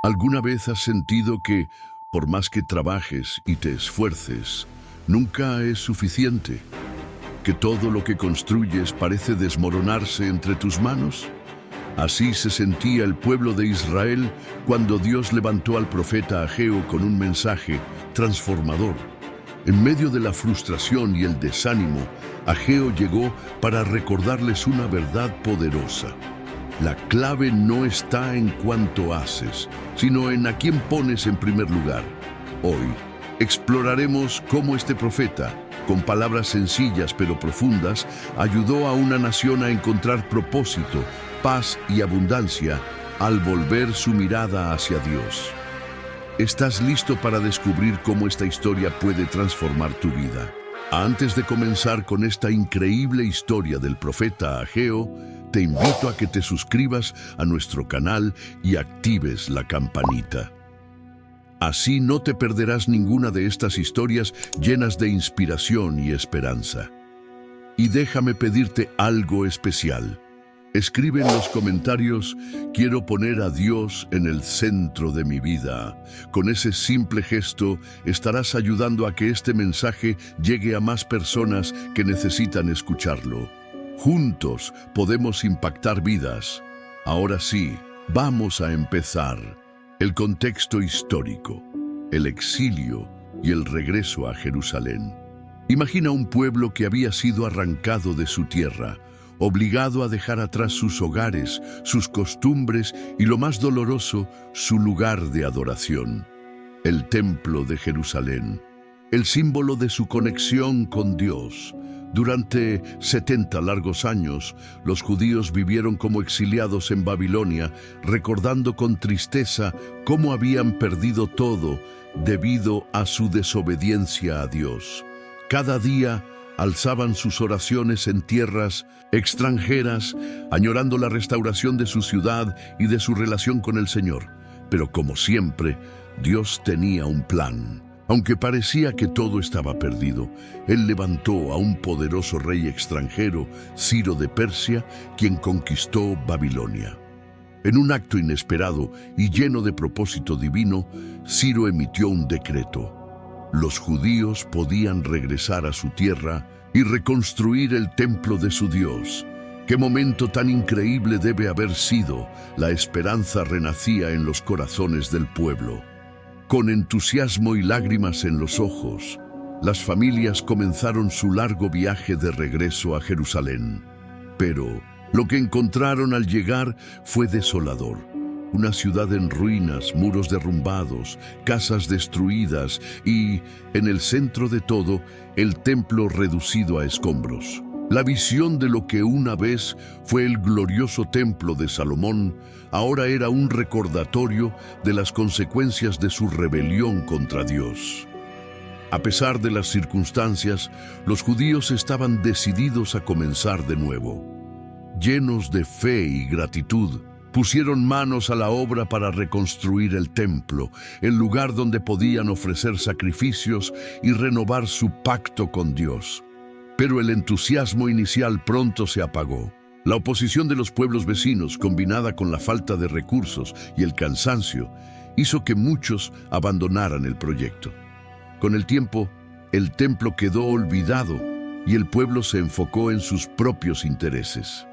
¿Alguna vez has sentido que, por más que trabajes y te esfuerces, nunca es suficiente? ¿Que todo lo que construyes parece desmoronarse entre tus manos? Así se sentía el pueblo de Israel cuando Dios levantó al profeta Ageo con un mensaje transformador. En medio de la frustración y el desánimo, Ageo llegó para recordarles una verdad poderosa. La clave no está en cuánto haces, sino en a quién pones en primer lugar. Hoy exploraremos cómo este profeta, con palabras sencillas pero profundas, ayudó a una nación a encontrar propósito, paz y abundancia al volver su mirada hacia Dios. ¿Estás listo para descubrir cómo esta historia puede transformar tu vida? Antes de comenzar con esta increíble historia del profeta Ageo, te invito a que te suscribas a nuestro canal y actives la campanita. Así no te perderás ninguna de estas historias llenas de inspiración y esperanza. Y déjame pedirte algo especial. Escribe en los comentarios: quiero poner a Dios en el centro de mi vida. Con ese simple gesto estarás ayudando a que este mensaje llegue a más personas que necesitan escucharlo. Juntos podemos impactar vidas. Ahora sí, vamos a empezar. El contexto histórico, el exilio y el regreso a Jerusalén. Imagina un pueblo que había sido arrancado de su tierra, obligado a dejar atrás sus hogares, sus costumbres y, lo más doloroso, su lugar de adoración. El templo de Jerusalén, el símbolo de su conexión con Dios. Durante 70 largos años, los judíos vivieron como exiliados en Babilonia, recordando con tristeza cómo habían perdido todo debido a su desobediencia a Dios. Cada día alzaban sus oraciones en tierras extranjeras, añorando la restauración de su ciudad y de su relación con el Señor. Pero como siempre, Dios tenía un plan. Aunque parecía que todo estaba perdido, Él levantó a un poderoso rey extranjero, Ciro de Persia, quien conquistó Babilonia. En un acto inesperado y lleno de propósito divino, Ciro emitió un decreto. Los judíos podían regresar a su tierra y reconstruir el templo de su Dios. ¡Qué momento tan increíble debe haber sido! La esperanza renacía en los corazones del pueblo. Con entusiasmo y lágrimas en los ojos, las familias comenzaron su largo viaje de regreso a Jerusalén. Pero lo que encontraron al llegar fue desolador. Una ciudad en ruinas, muros derrumbados, casas destruidas y, en el centro de todo, el templo reducido a escombros. La visión de lo que una vez fue el glorioso templo de Salomón ahora era un recordatorio de las consecuencias de su rebelión contra Dios. A pesar de las circunstancias, los judíos estaban decididos a comenzar de nuevo. Llenos de fe y gratitud, pusieron manos a la obra para reconstruir el templo, el lugar donde podían ofrecer sacrificios y renovar su pacto con Dios. Pero el entusiasmo inicial pronto se apagó. La oposición de los pueblos vecinos, combinada con la falta de recursos y el cansancio, hizo que muchos abandonaran el proyecto. Con el tiempo, el templo quedó olvidado y el pueblo se enfocó en sus propios intereses.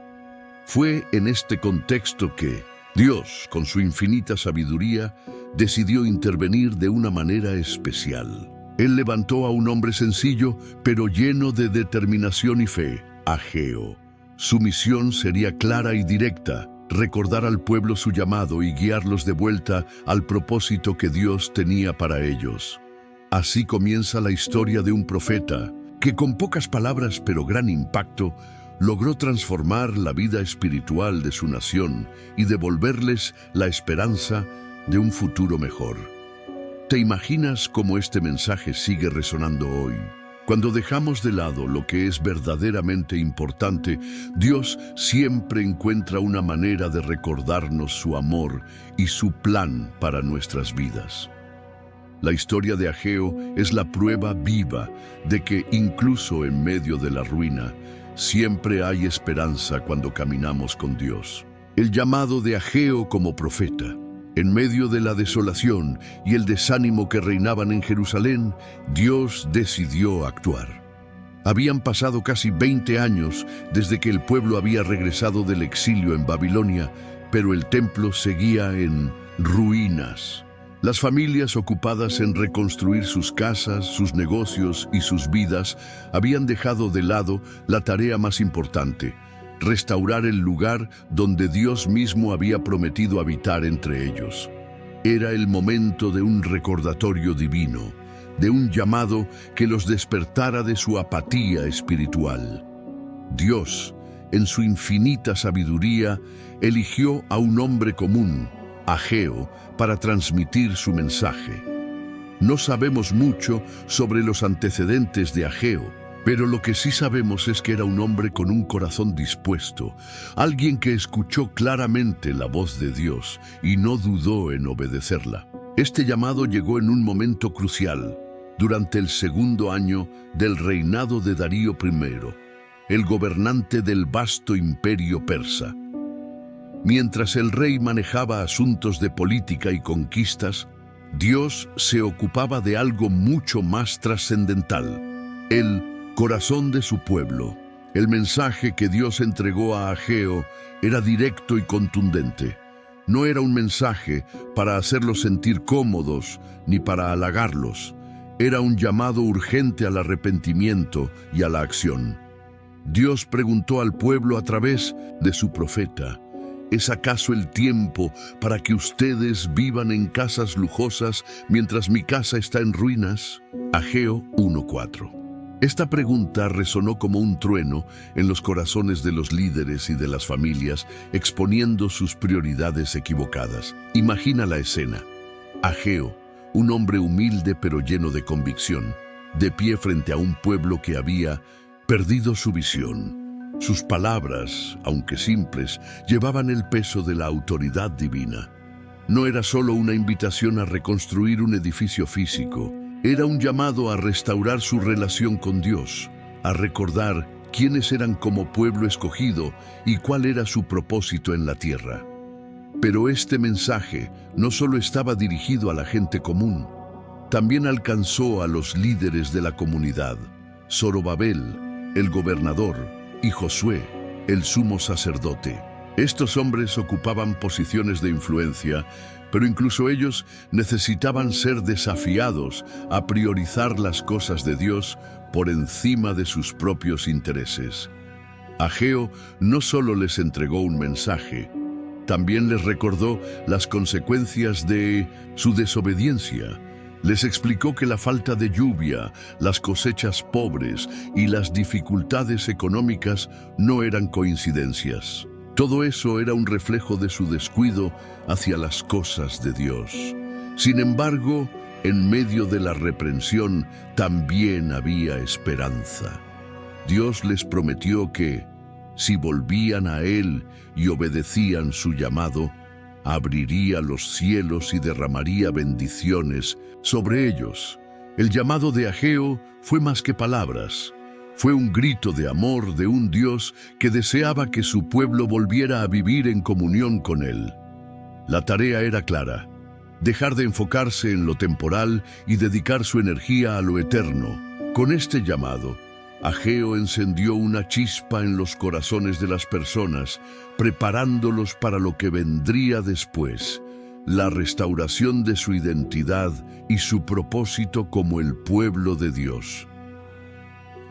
Fue en este contexto que Dios, con su infinita sabiduría, decidió intervenir de una manera especial. Él levantó a un hombre sencillo, pero lleno de determinación y fe, Ageo. Su misión sería clara y directa: recordar al pueblo su llamado y guiarlos de vuelta al propósito que Dios tenía para ellos. Así comienza la historia de un profeta que, con pocas palabras pero gran impacto, logró transformar la vida espiritual de su nación y devolverles la esperanza de un futuro mejor. ¿Te imaginas cómo este mensaje sigue resonando hoy? Cuando dejamos de lado lo que es verdaderamente importante, Dios siempre encuentra una manera de recordarnos su amor y su plan para nuestras vidas. La historia de Ageo es la prueba viva de que incluso en medio de la ruina, siempre hay esperanza cuando caminamos con Dios. El llamado de Ageo como profeta, En medio de la desolación y el desánimo que reinaban en Jerusalén, Dios decidió actuar. Habían pasado casi 20 años desde que el pueblo había regresado del exilio en Babilonia, pero el templo seguía en ruinas. Las familias ocupadas en reconstruir sus casas, sus negocios y sus vidas habían dejado de lado la tarea más importante: restaurar el lugar donde Dios mismo había prometido habitar entre ellos. Era el momento de un recordatorio divino, de un llamado que los despertara de su apatía espiritual. Dios, en su infinita sabiduría, eligió a un hombre común, Ageo, para transmitir su mensaje. No sabemos mucho sobre los antecedentes de Ageo, pero lo que sí sabemos es que era un hombre con un corazón dispuesto, alguien que escuchó claramente la voz de Dios y no dudó en obedecerla. Este llamado llegó en un momento crucial, durante el segundo año del reinado de Darío I, el gobernante del vasto imperio persa. Mientras el rey manejaba asuntos de política y conquistas, Dios se ocupaba de algo mucho más trascendental: el corazón de su pueblo. El mensaje que Dios entregó a Ageo era directo y contundente. No era un mensaje para hacerlos sentir cómodos ni para halagarlos. Era un llamado urgente al arrepentimiento y a la acción. Dios preguntó al pueblo a través de su profeta: ¿es acaso el tiempo para que ustedes vivan en casas lujosas mientras mi casa está en ruinas? Ageo 1:4. Esta pregunta resonó como un trueno en los corazones de los líderes y de las familias, exponiendo sus prioridades equivocadas. Imagina la escena: Ageo, un hombre humilde pero lleno de convicción, de pie frente a un pueblo que había perdido su visión. Sus palabras, aunque simples, llevaban el peso de la autoridad divina. No era solo una invitación a reconstruir un edificio físico, era un llamado a restaurar su relación con Dios, a recordar quiénes eran como pueblo escogido y cuál era su propósito en la tierra. Pero este mensaje no solo estaba dirigido a la gente común, también alcanzó a los líderes de la comunidad: Zorobabel, el gobernador, y Josué, el sumo sacerdote. Estos hombres ocupaban posiciones de influencia, pero incluso ellos necesitaban ser desafiados a priorizar las cosas de Dios por encima de sus propios intereses. Ageo no solo les entregó un mensaje, también les recordó las consecuencias de su desobediencia. Les explicó que la falta de lluvia, las cosechas pobres y las dificultades económicas no eran coincidencias. Todo eso era un reflejo de su descuido hacia las cosas de Dios. Sin embargo, en medio de la reprensión también había esperanza. Dios les prometió que, si volvían a Él y obedecían su llamado, abriría los cielos y derramaría bendiciones sobre ellos. El llamado de Ageo fue más que palabras. Fue un grito de amor de un Dios que deseaba que su pueblo volviera a vivir en comunión con Él. La tarea era clara: dejar de enfocarse en lo temporal y dedicar su energía a lo eterno. Con este llamado, Ageo encendió una chispa en los corazones de las personas, preparándolos para lo que vendría después: la restauración de su identidad y su propósito como el pueblo de Dios.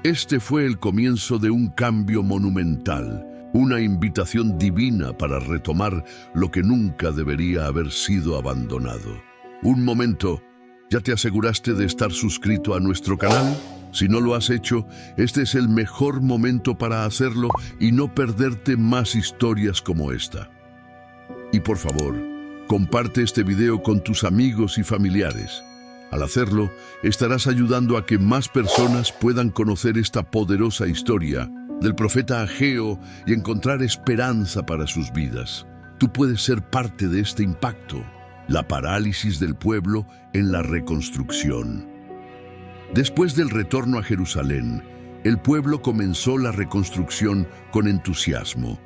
Este fue el comienzo de un cambio monumental, una invitación divina para retomar lo que nunca debería haber sido abandonado. Un momento, ¿ya te aseguraste de estar suscrito a nuestro canal? Si no lo has hecho, este es el mejor momento para hacerlo y no perderte más historias como esta. Y por favor, comparte este video con tus amigos y familiares. Al hacerlo, estarás ayudando a que más personas puedan conocer esta poderosa historia del profeta Ageo y encontrar esperanza para sus vidas. Tú puedes ser parte de este impacto: la parálisis del pueblo en la reconstrucción. Después del retorno a Jerusalén, el pueblo comenzó la reconstrucción con entusiasmo.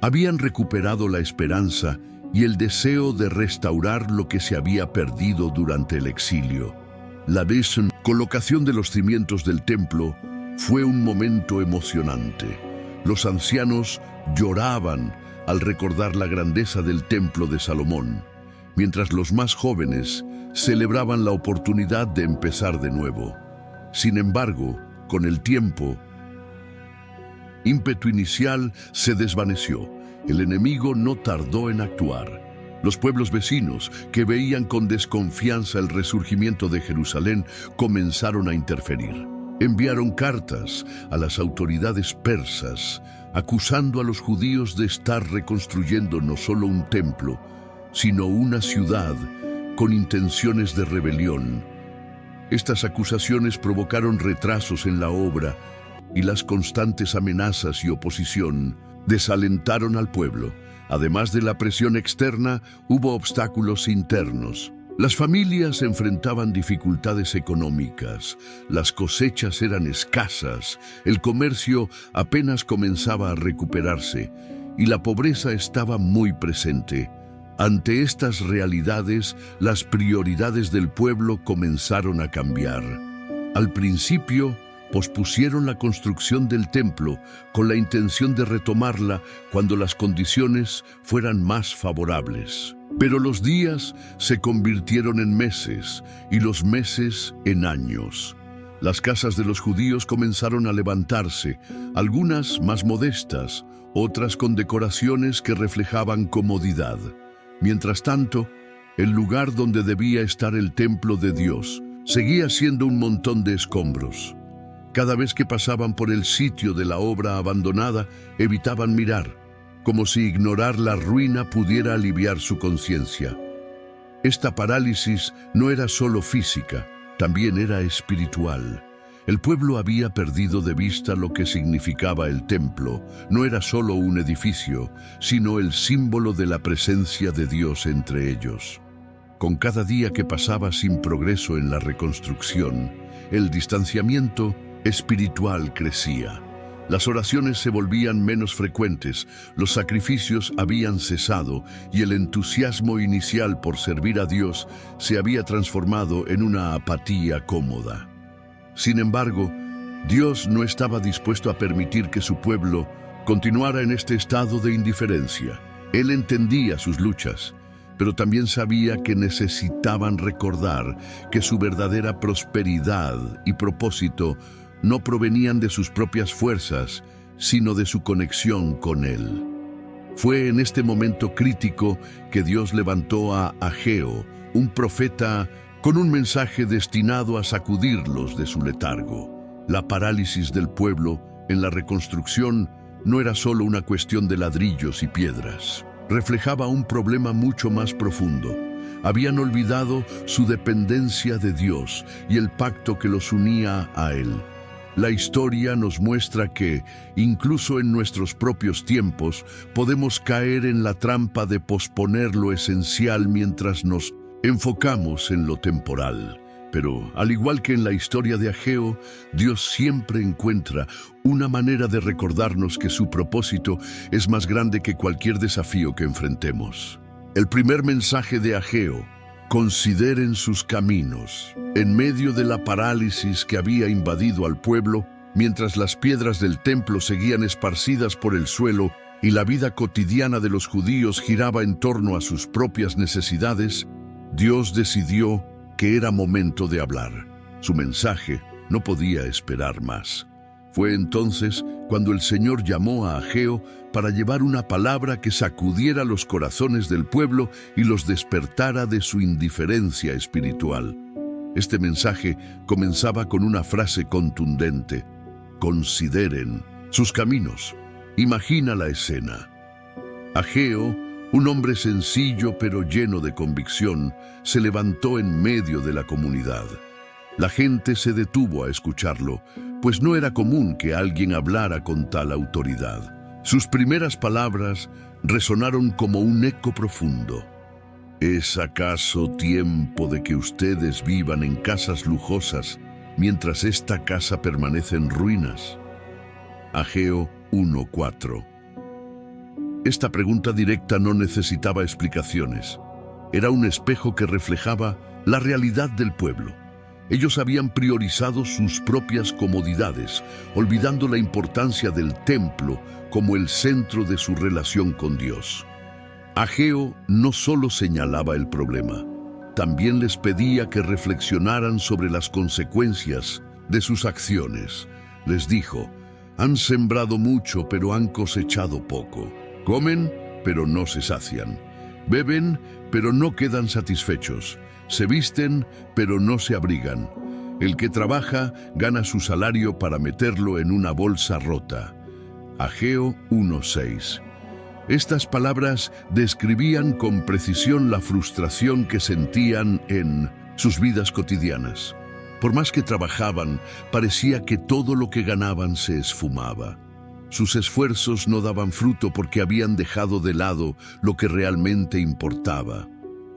Habían recuperado la esperanza y el deseo de restaurar lo que se había perdido durante el exilio. La colocación de los cimientos del templo fue un momento emocionante. Los ancianos lloraban al recordar la grandeza del templo de Salomón, mientras los más jóvenes celebraban la oportunidad de empezar de nuevo. Sin embargo, con el tiempo, ímpetu inicial se desvaneció. El enemigo no tardó en actuar. Los pueblos vecinos, que veían con desconfianza el resurgimiento de Jerusalén, comenzaron a interferir. Enviaron cartas a las autoridades persas, acusando a los judíos de estar reconstruyendo no solo un templo, sino una ciudad con intenciones de rebelión. Estas acusaciones provocaron retrasos en la obra y las constantes amenazas y oposición desalentaron al pueblo. Además de la presión externa, hubo obstáculos internos. Las familias enfrentaban dificultades económicas, las cosechas eran escasas, el comercio apenas comenzaba a recuperarse y la pobreza estaba muy presente. Ante estas realidades, las prioridades del pueblo comenzaron a cambiar. Al principio, pospusieron la construcción del templo con la intención de retomarla cuando las condiciones fueran más favorables. Pero los días se convirtieron en meses y los meses en años. Las casas de los judíos comenzaron a levantarse, algunas más modestas, otras con decoraciones que reflejaban comodidad. Mientras tanto, el lugar donde debía estar el templo de Dios seguía siendo un montón de escombros. Cada vez que pasaban por el sitio de la obra abandonada, evitaban mirar, como si ignorar la ruina pudiera aliviar su conciencia. Esta parálisis no era solo física, también era espiritual. El pueblo había perdido de vista lo que significaba el templo. No era solo un edificio, sino el símbolo de la presencia de Dios entre ellos. Con cada día que pasaba sin progreso en la reconstrucción, el distanciamiento espiritual crecía. Las oraciones se volvían menos frecuentes, los sacrificios habían cesado y el entusiasmo inicial por servir a Dios se había transformado en una apatía cómoda. Sin embargo, Dios no estaba dispuesto a permitir que su pueblo continuara en este estado de indiferencia. Él entendía sus luchas, pero también sabía que necesitaban recordar que su verdadera prosperidad y propósito no provenían de sus propias fuerzas, sino de su conexión con Él. Fue en este momento crítico que Dios levantó a Ageo, un profeta con un mensaje destinado a sacudirlos de su letargo. La parálisis del pueblo en la reconstrucción no era solo una cuestión de ladrillos y piedras. Reflejaba un problema mucho más profundo. Habían olvidado su dependencia de Dios y el pacto que los unía a Él. La historia nos muestra que, incluso en nuestros propios tiempos, podemos caer en la trampa de posponer lo esencial mientras nos enfocamos en lo temporal. Pero, al igual que en la historia de Ageo, Dios siempre encuentra una manera de recordarnos que su propósito es más grande que cualquier desafío que enfrentemos. El primer mensaje de Ageo: consideren sus caminos. En medio de la parálisis que había invadido al pueblo, mientras las piedras del templo seguían esparcidas por el suelo y la vida cotidiana de los judíos giraba en torno a sus propias necesidades, Dios decidió que era momento de hablar. Su mensaje no podía esperar más. Fue entonces cuando el Señor llamó a Ageo para llevar una palabra que sacudiera los corazones del pueblo y los despertara de su indiferencia espiritual. Este mensaje comenzaba con una frase contundente: consideren sus caminos. Imagina la escena. Ageo, un hombre sencillo pero lleno de convicción, se levantó en medio de la comunidad. La gente se detuvo a escucharlo, pues no era común que alguien hablara con tal autoridad. Sus primeras palabras resonaron como un eco profundo. ¿Es acaso tiempo de que ustedes vivan en casas lujosas mientras esta casa permanece en ruinas? Ageo 1:4. Esta pregunta directa no necesitaba explicaciones. Era un espejo que reflejaba la realidad del pueblo. Ellos habían priorizado sus propias comodidades, olvidando la importancia del templo como el centro de su relación con Dios. Ageo no solo señalaba el problema, también les pedía que reflexionaran sobre las consecuencias de sus acciones. Les dijo: han sembrado mucho, pero han cosechado poco. Comen, pero no se sacian. Beben, pero no quedan satisfechos. Se visten, pero no se abrigan. El que trabaja gana su salario para meterlo en una bolsa rota. Ageo 1:6. Estas palabras describían con precisión la frustración que sentían en sus vidas cotidianas. Por más que trabajaban, parecía que todo lo que ganaban se esfumaba. Sus esfuerzos no daban fruto porque habían dejado de lado lo que realmente importaba: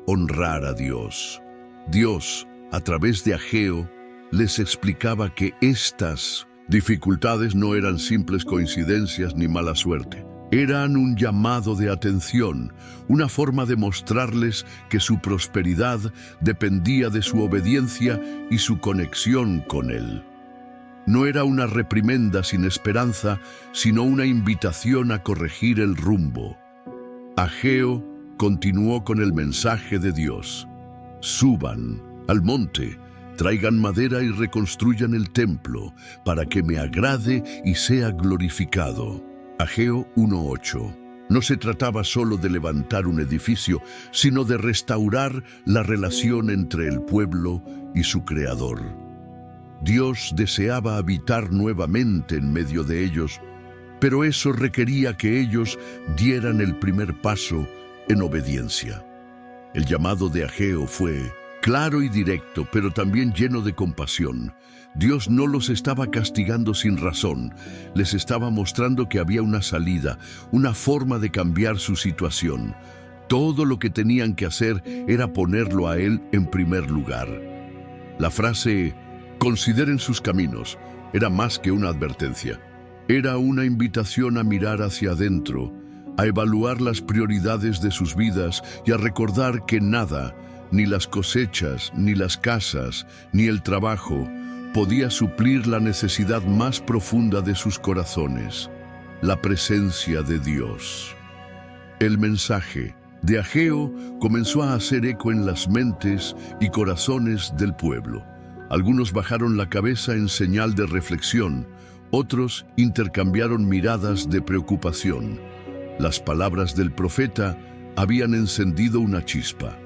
honrar a Dios. Dios, a través de Ageo, les explicaba que estas dificultades no eran simples coincidencias ni mala suerte. Eran un llamado de atención, una forma de mostrarles que su prosperidad dependía de su obediencia y su conexión con Él. No era una reprimenda sin esperanza, sino una invitación a corregir el rumbo. Ageo continuó con el mensaje de Dios: suban al monte, traigan madera y reconstruyan el templo, para que me agrade y sea glorificado. Ageo 1:8. No se trataba solo de levantar un edificio, sino de restaurar la relación entre el pueblo y su Creador. Dios deseaba habitar nuevamente en medio de ellos, pero eso requería que ellos dieran el primer paso en obediencia. El llamado de Ageo fue claro y directo, pero también lleno de compasión. Dios no los estaba castigando sin razón, les estaba mostrando que había una salida, una forma de cambiar su situación. Todo lo que tenían que hacer era ponerlo a Él en primer lugar. La frase "consideren sus caminos" era más que una advertencia. Era una invitación a mirar hacia adentro, a evaluar las prioridades de sus vidas y a recordar que nada, ni las cosechas, ni las casas, ni el trabajo, podía suplir la necesidad más profunda de sus corazones: la presencia de Dios. El mensaje de Ageo comenzó a hacer eco en las mentes y corazones del pueblo. Algunos bajaron la cabeza en señal de reflexión, otros intercambiaron miradas de preocupación. Las palabras del profeta habían encendido una chispa.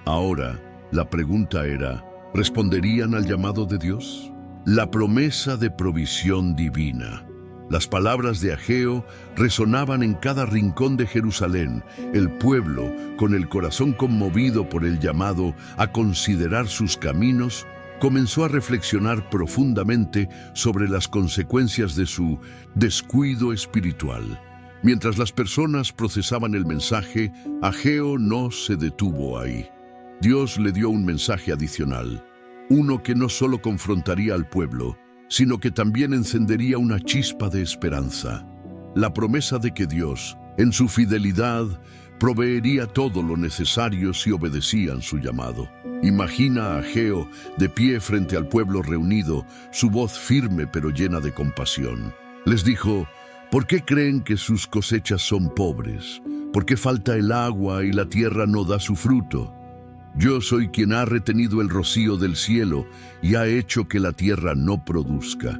Ahora, la pregunta era: ¿responderían al llamado de Dios? La promesa de provisión divina. Las palabras de Ageo resonaban en cada rincón de Jerusalén. El pueblo, con el corazón conmovido por el llamado a considerar sus caminos, comenzó a reflexionar profundamente sobre las consecuencias de su descuido espiritual. Mientras las personas procesaban el mensaje, Ageo no se detuvo ahí. Dios le dio un mensaje adicional, uno que no solo confrontaría al pueblo, sino que también encendería una chispa de esperanza. La promesa de que Dios, en su fidelidad, proveería todo lo necesario si obedecían su llamado. Imagina a Ageo de pie frente al pueblo reunido, su voz firme pero llena de compasión. Les dijo: ¿por qué creen que sus cosechas son pobres? ¿Por qué falta el agua y la tierra no da su fruto? Yo soy quien ha retenido el rocío del cielo y ha hecho que la tierra no produzca.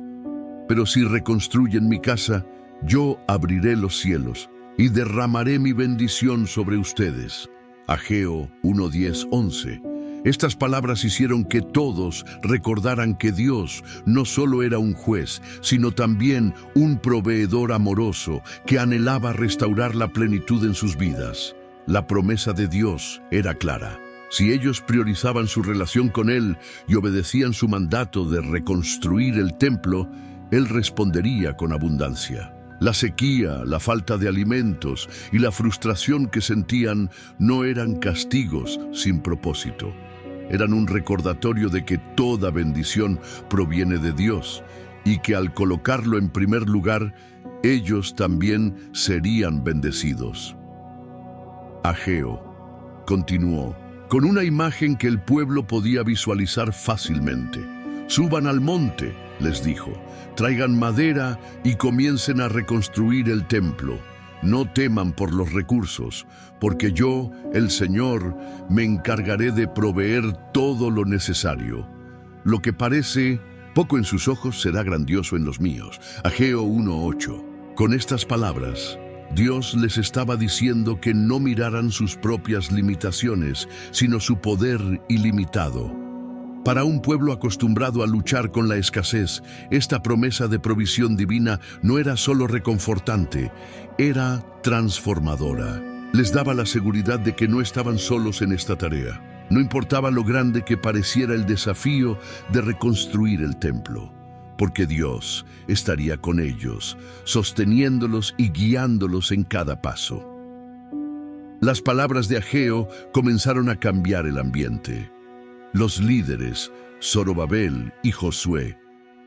Pero si reconstruyen mi casa, yo abriré los cielos y derramaré mi bendición sobre ustedes. Ageo 1:10-11. Estas palabras hicieron que todos recordaran que Dios no solo era un juez, sino también un proveedor amoroso que anhelaba restaurar la plenitud en sus vidas. La promesa de Dios era clara. Si ellos priorizaban su relación con Él y obedecían su mandato de reconstruir el templo, Él respondería con abundancia. La sequía, la falta de alimentos y la frustración que sentían no eran castigos sin propósito. Eran un recordatorio de que toda bendición proviene de Dios y que al colocarlo en primer lugar, ellos también serían bendecidos. Ageo continuó, con una imagen que el pueblo podía visualizar fácilmente. «Suban al monte», les dijo, «traigan madera y comiencen a reconstruir el templo. No teman por los recursos, porque yo, el Señor, me encargaré de proveer todo lo necesario. Lo que parece poco en sus ojos será grandioso en los míos». Ageo 1:8. Con estas palabras, Dios les estaba diciendo que no miraran sus propias limitaciones, sino su poder ilimitado. Para un pueblo acostumbrado a luchar con la escasez, esta promesa de provisión divina no era solo reconfortante, era transformadora. Les daba la seguridad de que no estaban solos en esta tarea. No importaba lo grande que pareciera el desafío de reconstruir el templo, porque Dios estaría con ellos, sosteniéndolos y guiándolos en cada paso. Las palabras de Ageo comenzaron a cambiar el ambiente. Los líderes, Zorobabel y Josué,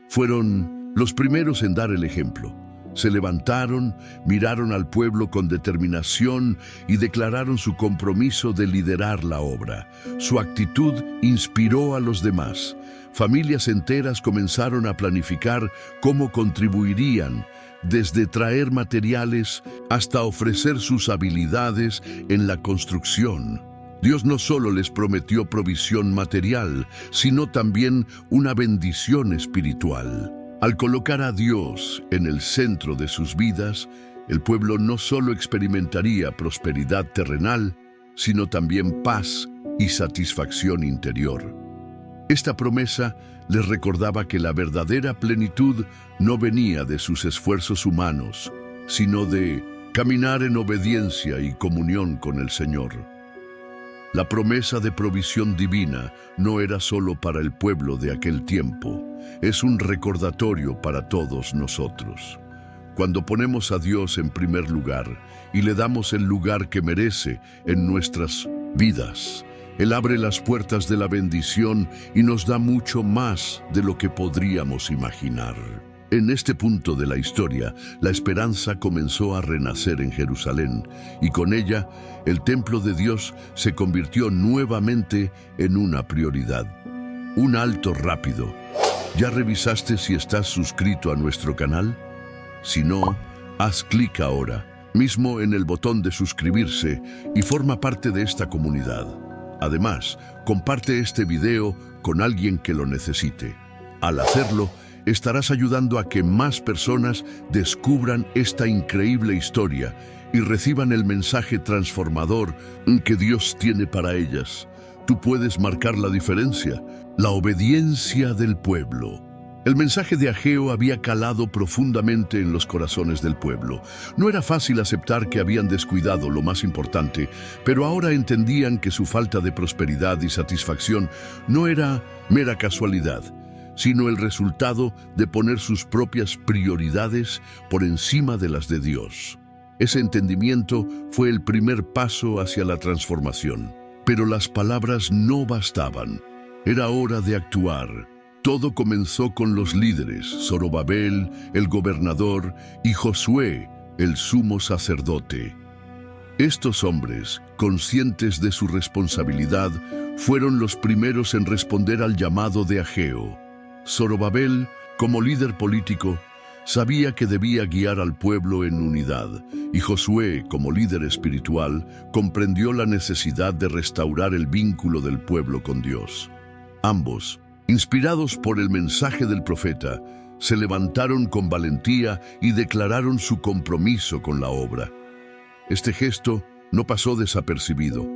fueron los primeros en dar el ejemplo. Se levantaron, miraron al pueblo con determinación y declararon su compromiso de liderar la obra. Su actitud inspiró a los demás. Familias enteras comenzaron a planificar cómo contribuirían, desde traer materiales hasta ofrecer sus habilidades en la construcción. Dios no solo les prometió provisión material, sino también una bendición espiritual. Al colocar a Dios en el centro de sus vidas, el pueblo no solo experimentaría prosperidad terrenal, sino también paz y satisfacción interior. Esta promesa les recordaba que la verdadera plenitud no venía de sus esfuerzos humanos, sino de caminar en obediencia y comunión con el Señor. La promesa de provisión divina no era solo para el pueblo de aquel tiempo, es un recordatorio para todos nosotros. Cuando ponemos a Dios en primer lugar y le damos el lugar que merece en nuestras vidas, Él abre las puertas de la bendición y nos da mucho más de lo que podríamos imaginar. En este punto de la historia, la esperanza comenzó a renacer en Jerusalén y con ella, el templo de Dios se convirtió nuevamente en una prioridad. Un alto rápido. ¿Ya revisaste si estás suscrito a nuestro canal? Si no, haz clic ahora, mismo en el botón de suscribirse y forma parte de esta comunidad. Además, comparte este video con alguien que lo necesite. Al hacerlo, estarás ayudando a que más personas descubran esta increíble historia y reciban el mensaje transformador que Dios tiene para ellas. Tú puedes marcar la diferencia, la obediencia del pueblo. El mensaje de Ageo había calado profundamente en los corazones del pueblo. No era fácil aceptar que habían descuidado lo más importante, pero ahora entendían que su falta de prosperidad y satisfacción no era mera casualidad, sino el resultado de poner sus propias prioridades por encima de las de Dios. Ese entendimiento fue el primer paso hacia la transformación. Pero las palabras no bastaban. Era hora de actuar. Todo comenzó con los líderes, Zorobabel, el gobernador, y Josué, el sumo sacerdote. Estos hombres, conscientes de su responsabilidad, fueron los primeros en responder al llamado de Ageo. Zorobabel, como líder político, sabía que debía guiar al pueblo en unidad, y Josué, como líder espiritual, comprendió la necesidad de restaurar el vínculo del pueblo con Dios. Ambos, inspirados por el mensaje del profeta, se levantaron con valentía y declararon su compromiso con la obra. Este gesto no pasó desapercibido.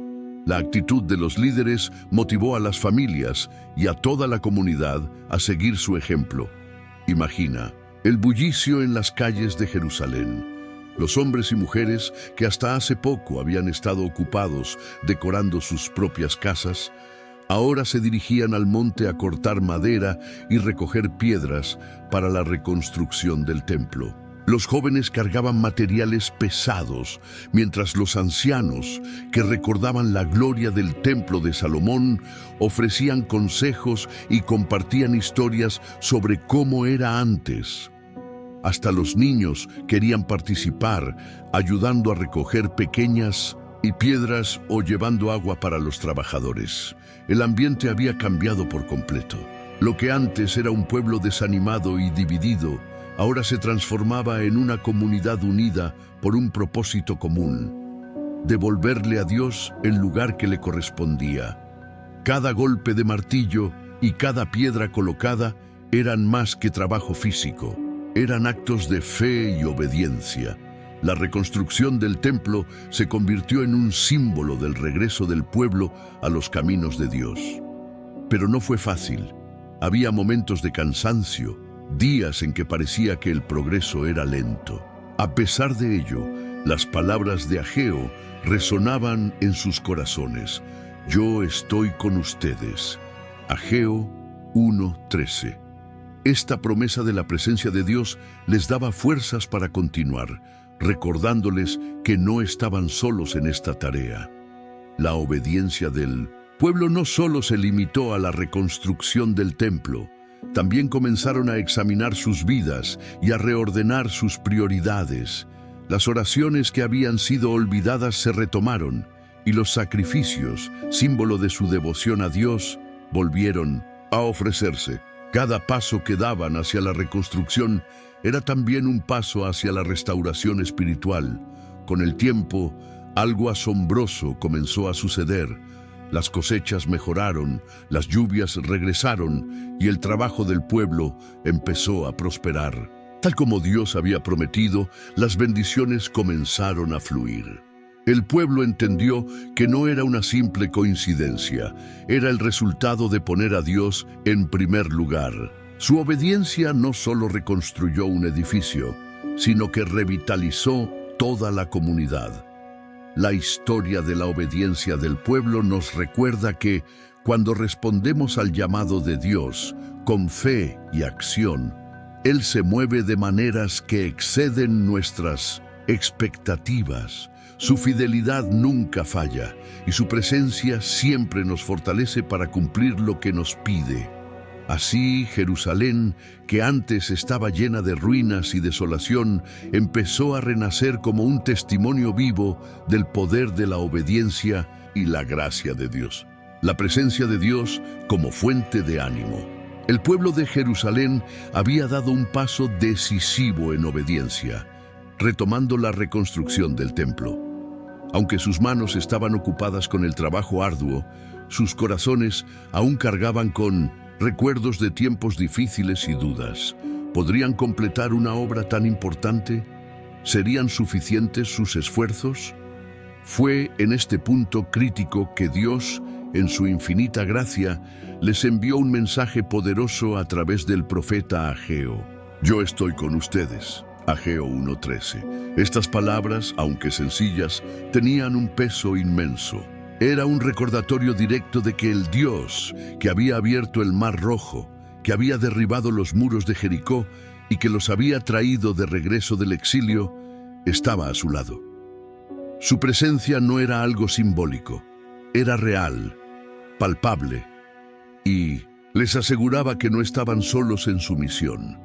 La actitud de los líderes motivó a las familias y a toda la comunidad a seguir su ejemplo. Imagina el bullicio en las calles de Jerusalén. Los hombres y mujeres que hasta hace poco habían estado ocupados decorando sus propias casas, ahora se dirigían al monte a cortar madera y recoger piedras para la reconstrucción del templo. Los jóvenes cargaban materiales pesados, mientras los ancianos, que recordaban la gloria del templo de Salomón, ofrecían consejos y compartían historias sobre cómo era antes. Hasta los niños querían participar, ayudando a recoger pequeñas piedras o llevando agua para los trabajadores. El ambiente había cambiado por completo. Lo que antes era un pueblo desanimado y dividido, ahora se transformaba en una comunidad unida por un propósito común: devolverle a Dios el lugar que le correspondía. Cada golpe de martillo y cada piedra colocada eran más que trabajo físico, eran actos de fe y obediencia. La reconstrucción del templo se convirtió en un símbolo del regreso del pueblo a los caminos de Dios. Pero no fue fácil. Había momentos de cansancio, días en que parecía que el progreso era lento. A pesar de ello, las palabras de Ageo resonaban en sus corazones: yo estoy con ustedes. Ageo 1:13. Esta promesa de la presencia de Dios les daba fuerzas para continuar, recordándoles que no estaban solos en esta tarea. La obediencia del pueblo no solo se limitó a la reconstrucción del templo, también comenzaron a examinar sus vidas y a reordenar sus prioridades. Las oraciones que habían sido olvidadas se retomaron, y los sacrificios, símbolo de su devoción a Dios, volvieron a ofrecerse. Cada paso que daban hacia la reconstrucción era también un paso hacia la restauración espiritual. Con el tiempo, algo asombroso comenzó a suceder. Las cosechas mejoraron, las lluvias regresaron y el trabajo del pueblo empezó a prosperar. Tal como Dios había prometido, las bendiciones comenzaron a fluir. El pueblo entendió que no era una simple coincidencia, era el resultado de poner a Dios en primer lugar. Su obediencia no solo reconstruyó un edificio, sino que revitalizó toda la comunidad. La historia de la obediencia del pueblo nos recuerda que, cuando respondemos al llamado de Dios con fe y acción, Él se mueve de maneras que exceden nuestras expectativas. Su fidelidad nunca falla y su presencia siempre nos fortalece para cumplir lo que nos pide. Así, Jerusalén, que antes estaba llena de ruinas y desolación, empezó a renacer como un testimonio vivo del poder de la obediencia y la gracia de Dios. La presencia de Dios como fuente de ánimo. El pueblo de Jerusalén había dado un paso decisivo en obediencia, retomando la reconstrucción del templo. Aunque sus manos estaban ocupadas con el trabajo arduo, sus corazones aún cargaban con recuerdos de tiempos difíciles y dudas. ¿Podrían completar una obra tan importante? ¿Serían suficientes sus esfuerzos? Fue en este punto crítico que Dios, en su infinita gracia, les envió un mensaje poderoso a través del profeta Ageo. Yo estoy con ustedes. Ageo 1:13. Estas palabras, aunque sencillas, tenían un peso inmenso. Era un recordatorio directo de que el Dios que había abierto el Mar Rojo, que había derribado los muros de Jericó y que los había traído de regreso del exilio, estaba a su lado. Su presencia no era algo simbólico, era real, palpable, y les aseguraba que no estaban solos en su misión.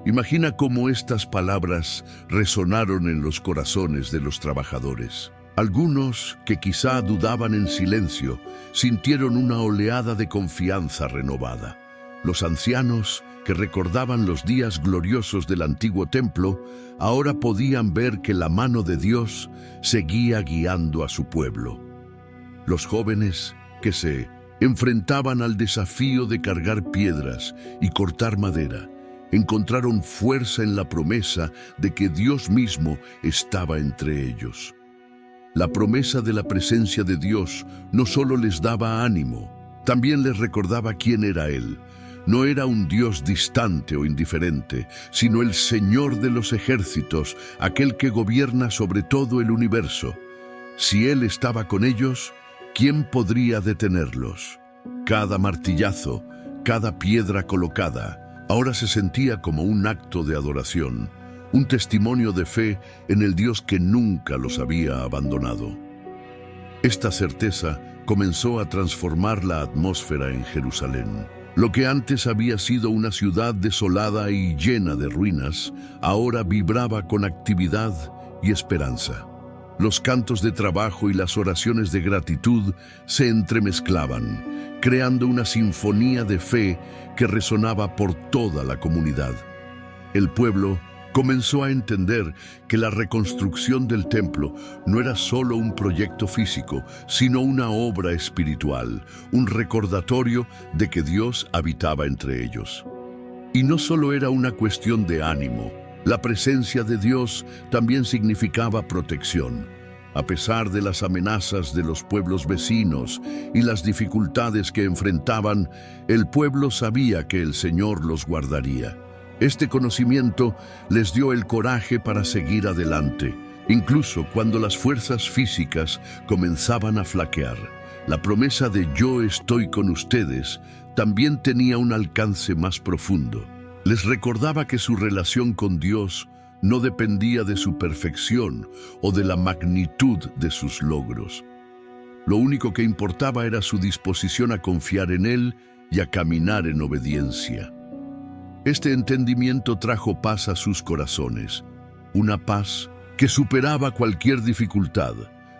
Imagina cómo estas palabras resonaron en los corazones de los trabajadores. Algunos, que quizá dudaban en silencio, sintieron una oleada de confianza renovada. Los ancianos, que recordaban los días gloriosos del antiguo templo, ahora podían ver que la mano de Dios seguía guiando a su pueblo. Los jóvenes, que se enfrentaban al desafío de cargar piedras y cortar madera, encontraron fuerza en la promesa de que Dios mismo estaba entre ellos. La promesa de la presencia de Dios no solo les daba ánimo, también les recordaba quién era Él. No era un Dios distante o indiferente, sino el Señor de los ejércitos, aquel que gobierna sobre todo el universo. Si Él estaba con ellos, ¿quién podría detenerlos? Cada martillazo, cada piedra colocada, ahora se sentía como un acto de adoración, un testimonio de fe en el Dios que nunca los había abandonado. Esta certeza comenzó a transformar la atmósfera en Jerusalén. Lo que antes había sido una ciudad desolada y llena de ruinas, ahora vibraba con actividad y esperanza. Los cantos de trabajo y las oraciones de gratitud se entremezclaban, creando una sinfonía de fe que resonaba por toda la comunidad. El pueblo comenzó a entender que la reconstrucción del templo no era solo un proyecto físico, sino una obra espiritual, un recordatorio de que Dios habitaba entre ellos. Y no solo era una cuestión de ánimo, la presencia de Dios también significaba protección. A pesar de las amenazas de los pueblos vecinos y las dificultades que enfrentaban, el pueblo sabía que el Señor los guardaría. Este conocimiento les dio el coraje para seguir adelante, incluso cuando las fuerzas físicas comenzaban a flaquear. La promesa de "yo estoy con ustedes" también tenía un alcance más profundo. Les recordaba que su relación con Dios no dependía de su perfección o de la magnitud de sus logros. Lo único que importaba era su disposición a confiar en Él y a caminar en obediencia. Este entendimiento trajo paz a sus corazones, una paz que superaba cualquier dificultad.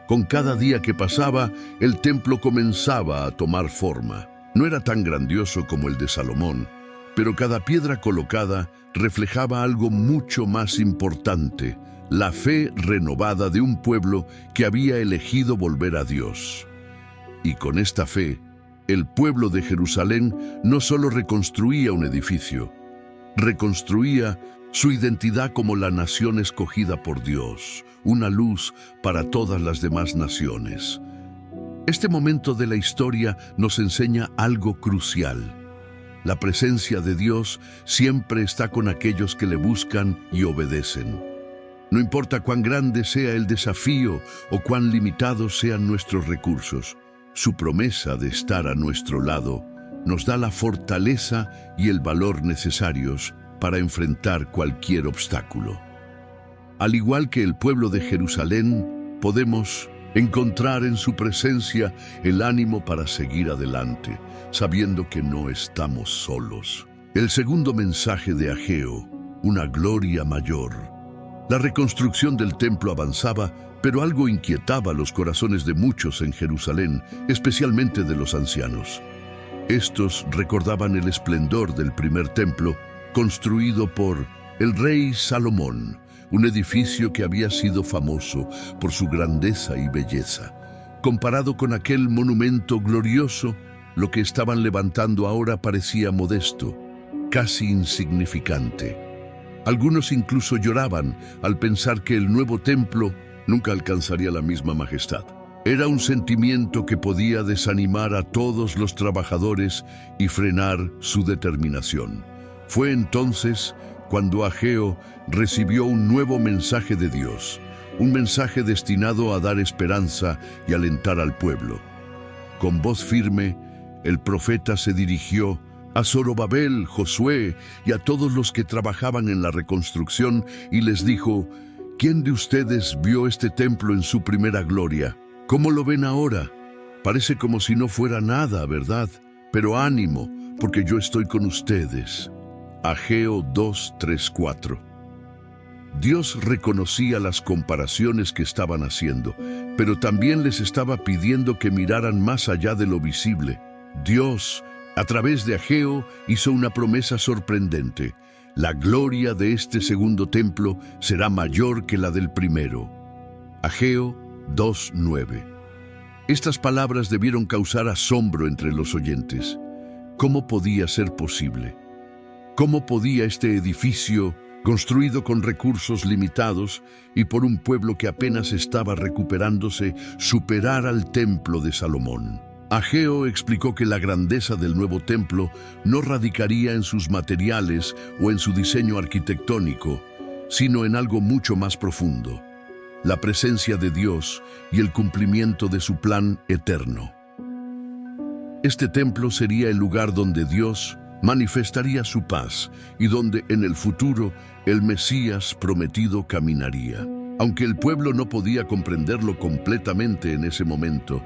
Con cada día que pasaba, el templo comenzaba a tomar forma. No era tan grandioso como el de Salomón, pero cada piedra colocada reflejaba algo mucho más importante: la fe renovada de un pueblo que había elegido volver a Dios. Y con esta fe, el pueblo de Jerusalén no solo reconstruía un edificio, reconstruía su identidad como la nación escogida por Dios, una luz para todas las demás naciones. Este momento de la historia nos enseña algo crucial. La presencia de Dios siempre está con aquellos que le buscan y obedecen. No importa cuán grande sea el desafío o cuán limitados sean nuestros recursos, su promesa de estar a nuestro lado nos da la fortaleza y el valor necesarios para enfrentar cualquier obstáculo. Al igual que el pueblo de Jerusalén, podemos encontrar en su presencia el ánimo para seguir adelante, sabiendo que no estamos solos. El segundo mensaje de Ageo, una gloria mayor. La reconstrucción del templo avanzaba, pero algo inquietaba los corazones de muchos en Jerusalén, especialmente de los ancianos. Estos recordaban el esplendor del primer templo, construido por el rey Salomón, un edificio que había sido famoso por su grandeza y belleza. Comparado con aquel monumento glorioso, lo que estaban levantando ahora parecía modesto, casi insignificante. Algunos incluso lloraban al pensar que el nuevo templo nunca alcanzaría la misma majestad. Era un sentimiento que podía desanimar a todos los trabajadores y frenar su determinación. Fue entonces cuando Ageo recibió un nuevo mensaje de Dios, un mensaje destinado a dar esperanza y alentar al pueblo. Con voz firme, el profeta se dirigió a Zorobabel, Josué y a todos los que trabajaban en la reconstrucción y les dijo: ¿Quién de ustedes vio este templo en su primera gloria? ¿Cómo lo ven ahora? Parece como si no fuera nada, ¿verdad? Pero ánimo, porque yo estoy con ustedes. Ageo 2:3-4. Dios reconocía las comparaciones que estaban haciendo, pero también les estaba pidiendo que miraran más allá de lo visible. Dios, a través de Ageo, hizo una promesa sorprendente: la gloria de este segundo templo será mayor que la del primero. Ageo 2:9. Estas palabras debieron causar asombro entre los oyentes. ¿Cómo podía ser posible? ¿Cómo podía este edificio, construido con recursos limitados y por un pueblo que apenas estaba recuperándose, superar al templo de Salomón? Ageo explicó que la grandeza del nuevo templo no radicaría en sus materiales o en su diseño arquitectónico, sino en algo mucho más profundo: la presencia de Dios y el cumplimiento de su plan eterno. Este templo sería el lugar donde Dios manifestaría su paz y donde en el futuro el Mesías prometido caminaría. Aunque el pueblo no podía comprenderlo completamente en ese momento,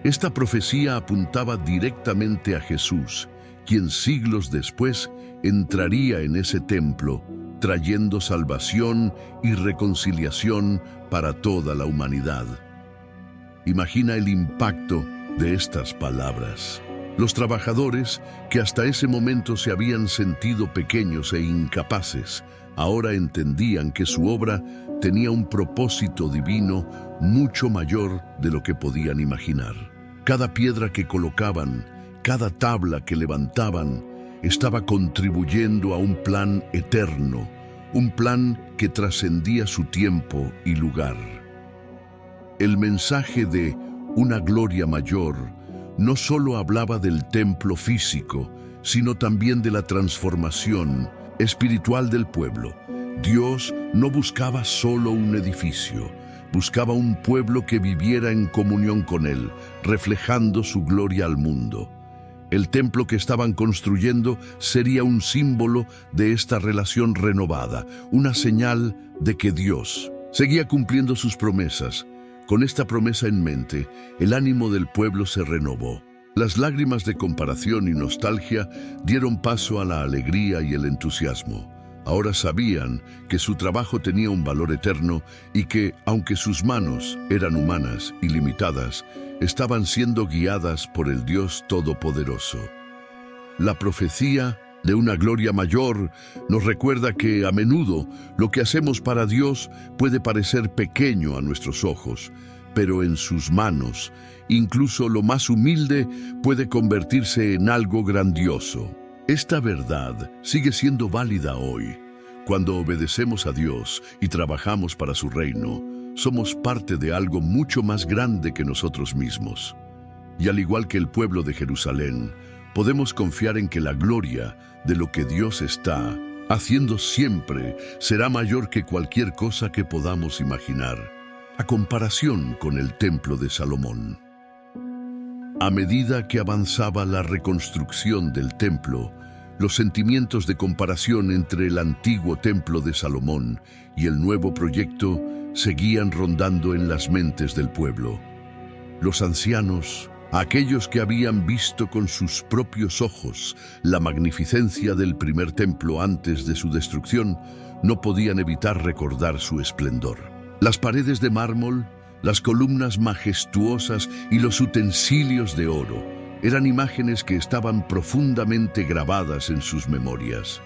esta profecía apuntaba directamente a Jesús, quien siglos después entraría en ese templo, trayendo salvación y reconciliación para toda la humanidad. Imagina el impacto de estas palabras. Los trabajadores, que hasta ese momento se habían sentido pequeños e incapaces, ahora entendían que su obra tenía un propósito divino mucho mayor de lo que podían imaginar. Cada piedra que colocaban, cada tabla que levantaban, estaba contribuyendo a un plan eterno, un plan que trascendía su tiempo y lugar. El mensaje de una gloria mayor no solo hablaba del templo físico, sino también de la transformación espiritual del pueblo. Dios no buscaba solo un edificio, buscaba un pueblo que viviera en comunión con Él, reflejando su gloria al mundo. El templo que estaban construyendo sería un símbolo de esta relación renovada, una señal de que Dios seguía cumpliendo sus promesas. Con esta promesa en mente, el ánimo del pueblo se renovó. Las lágrimas de comparación y nostalgia dieron paso a la alegría y el entusiasmo. Ahora sabían que su trabajo tenía un valor eterno y que, aunque sus manos eran humanas y limitadas, estaban siendo guiadas por el Dios Todopoderoso. La profecía de una gloria mayor nos recuerda que a menudo lo que hacemos para Dios puede parecer pequeño a nuestros ojos, pero en sus manos, incluso lo más humilde puede convertirse en algo grandioso. Esta verdad sigue siendo válida hoy. Cuando obedecemos a Dios y trabajamos para su reino, somos parte de algo mucho más grande que nosotros mismos. Y al igual que el pueblo de Jerusalén, podemos confiar en que la gloria de lo que Dios está haciendo siempre será mayor que cualquier cosa que podamos imaginar, a comparación con el templo de Salomón. A medida que avanzaba la reconstrucción del templo, los sentimientos de comparación entre el antiguo templo de Salomón y el nuevo proyecto seguían rondando en las mentes del pueblo. Los ancianos, aquellos que habían visto con sus propios ojos la magnificencia del primer templo antes de su destrucción, no podían evitar recordar su esplendor. Las paredes de mármol, las columnas majestuosas y los utensilios de oro eran imágenes que estaban profundamente grabadas en sus memorias.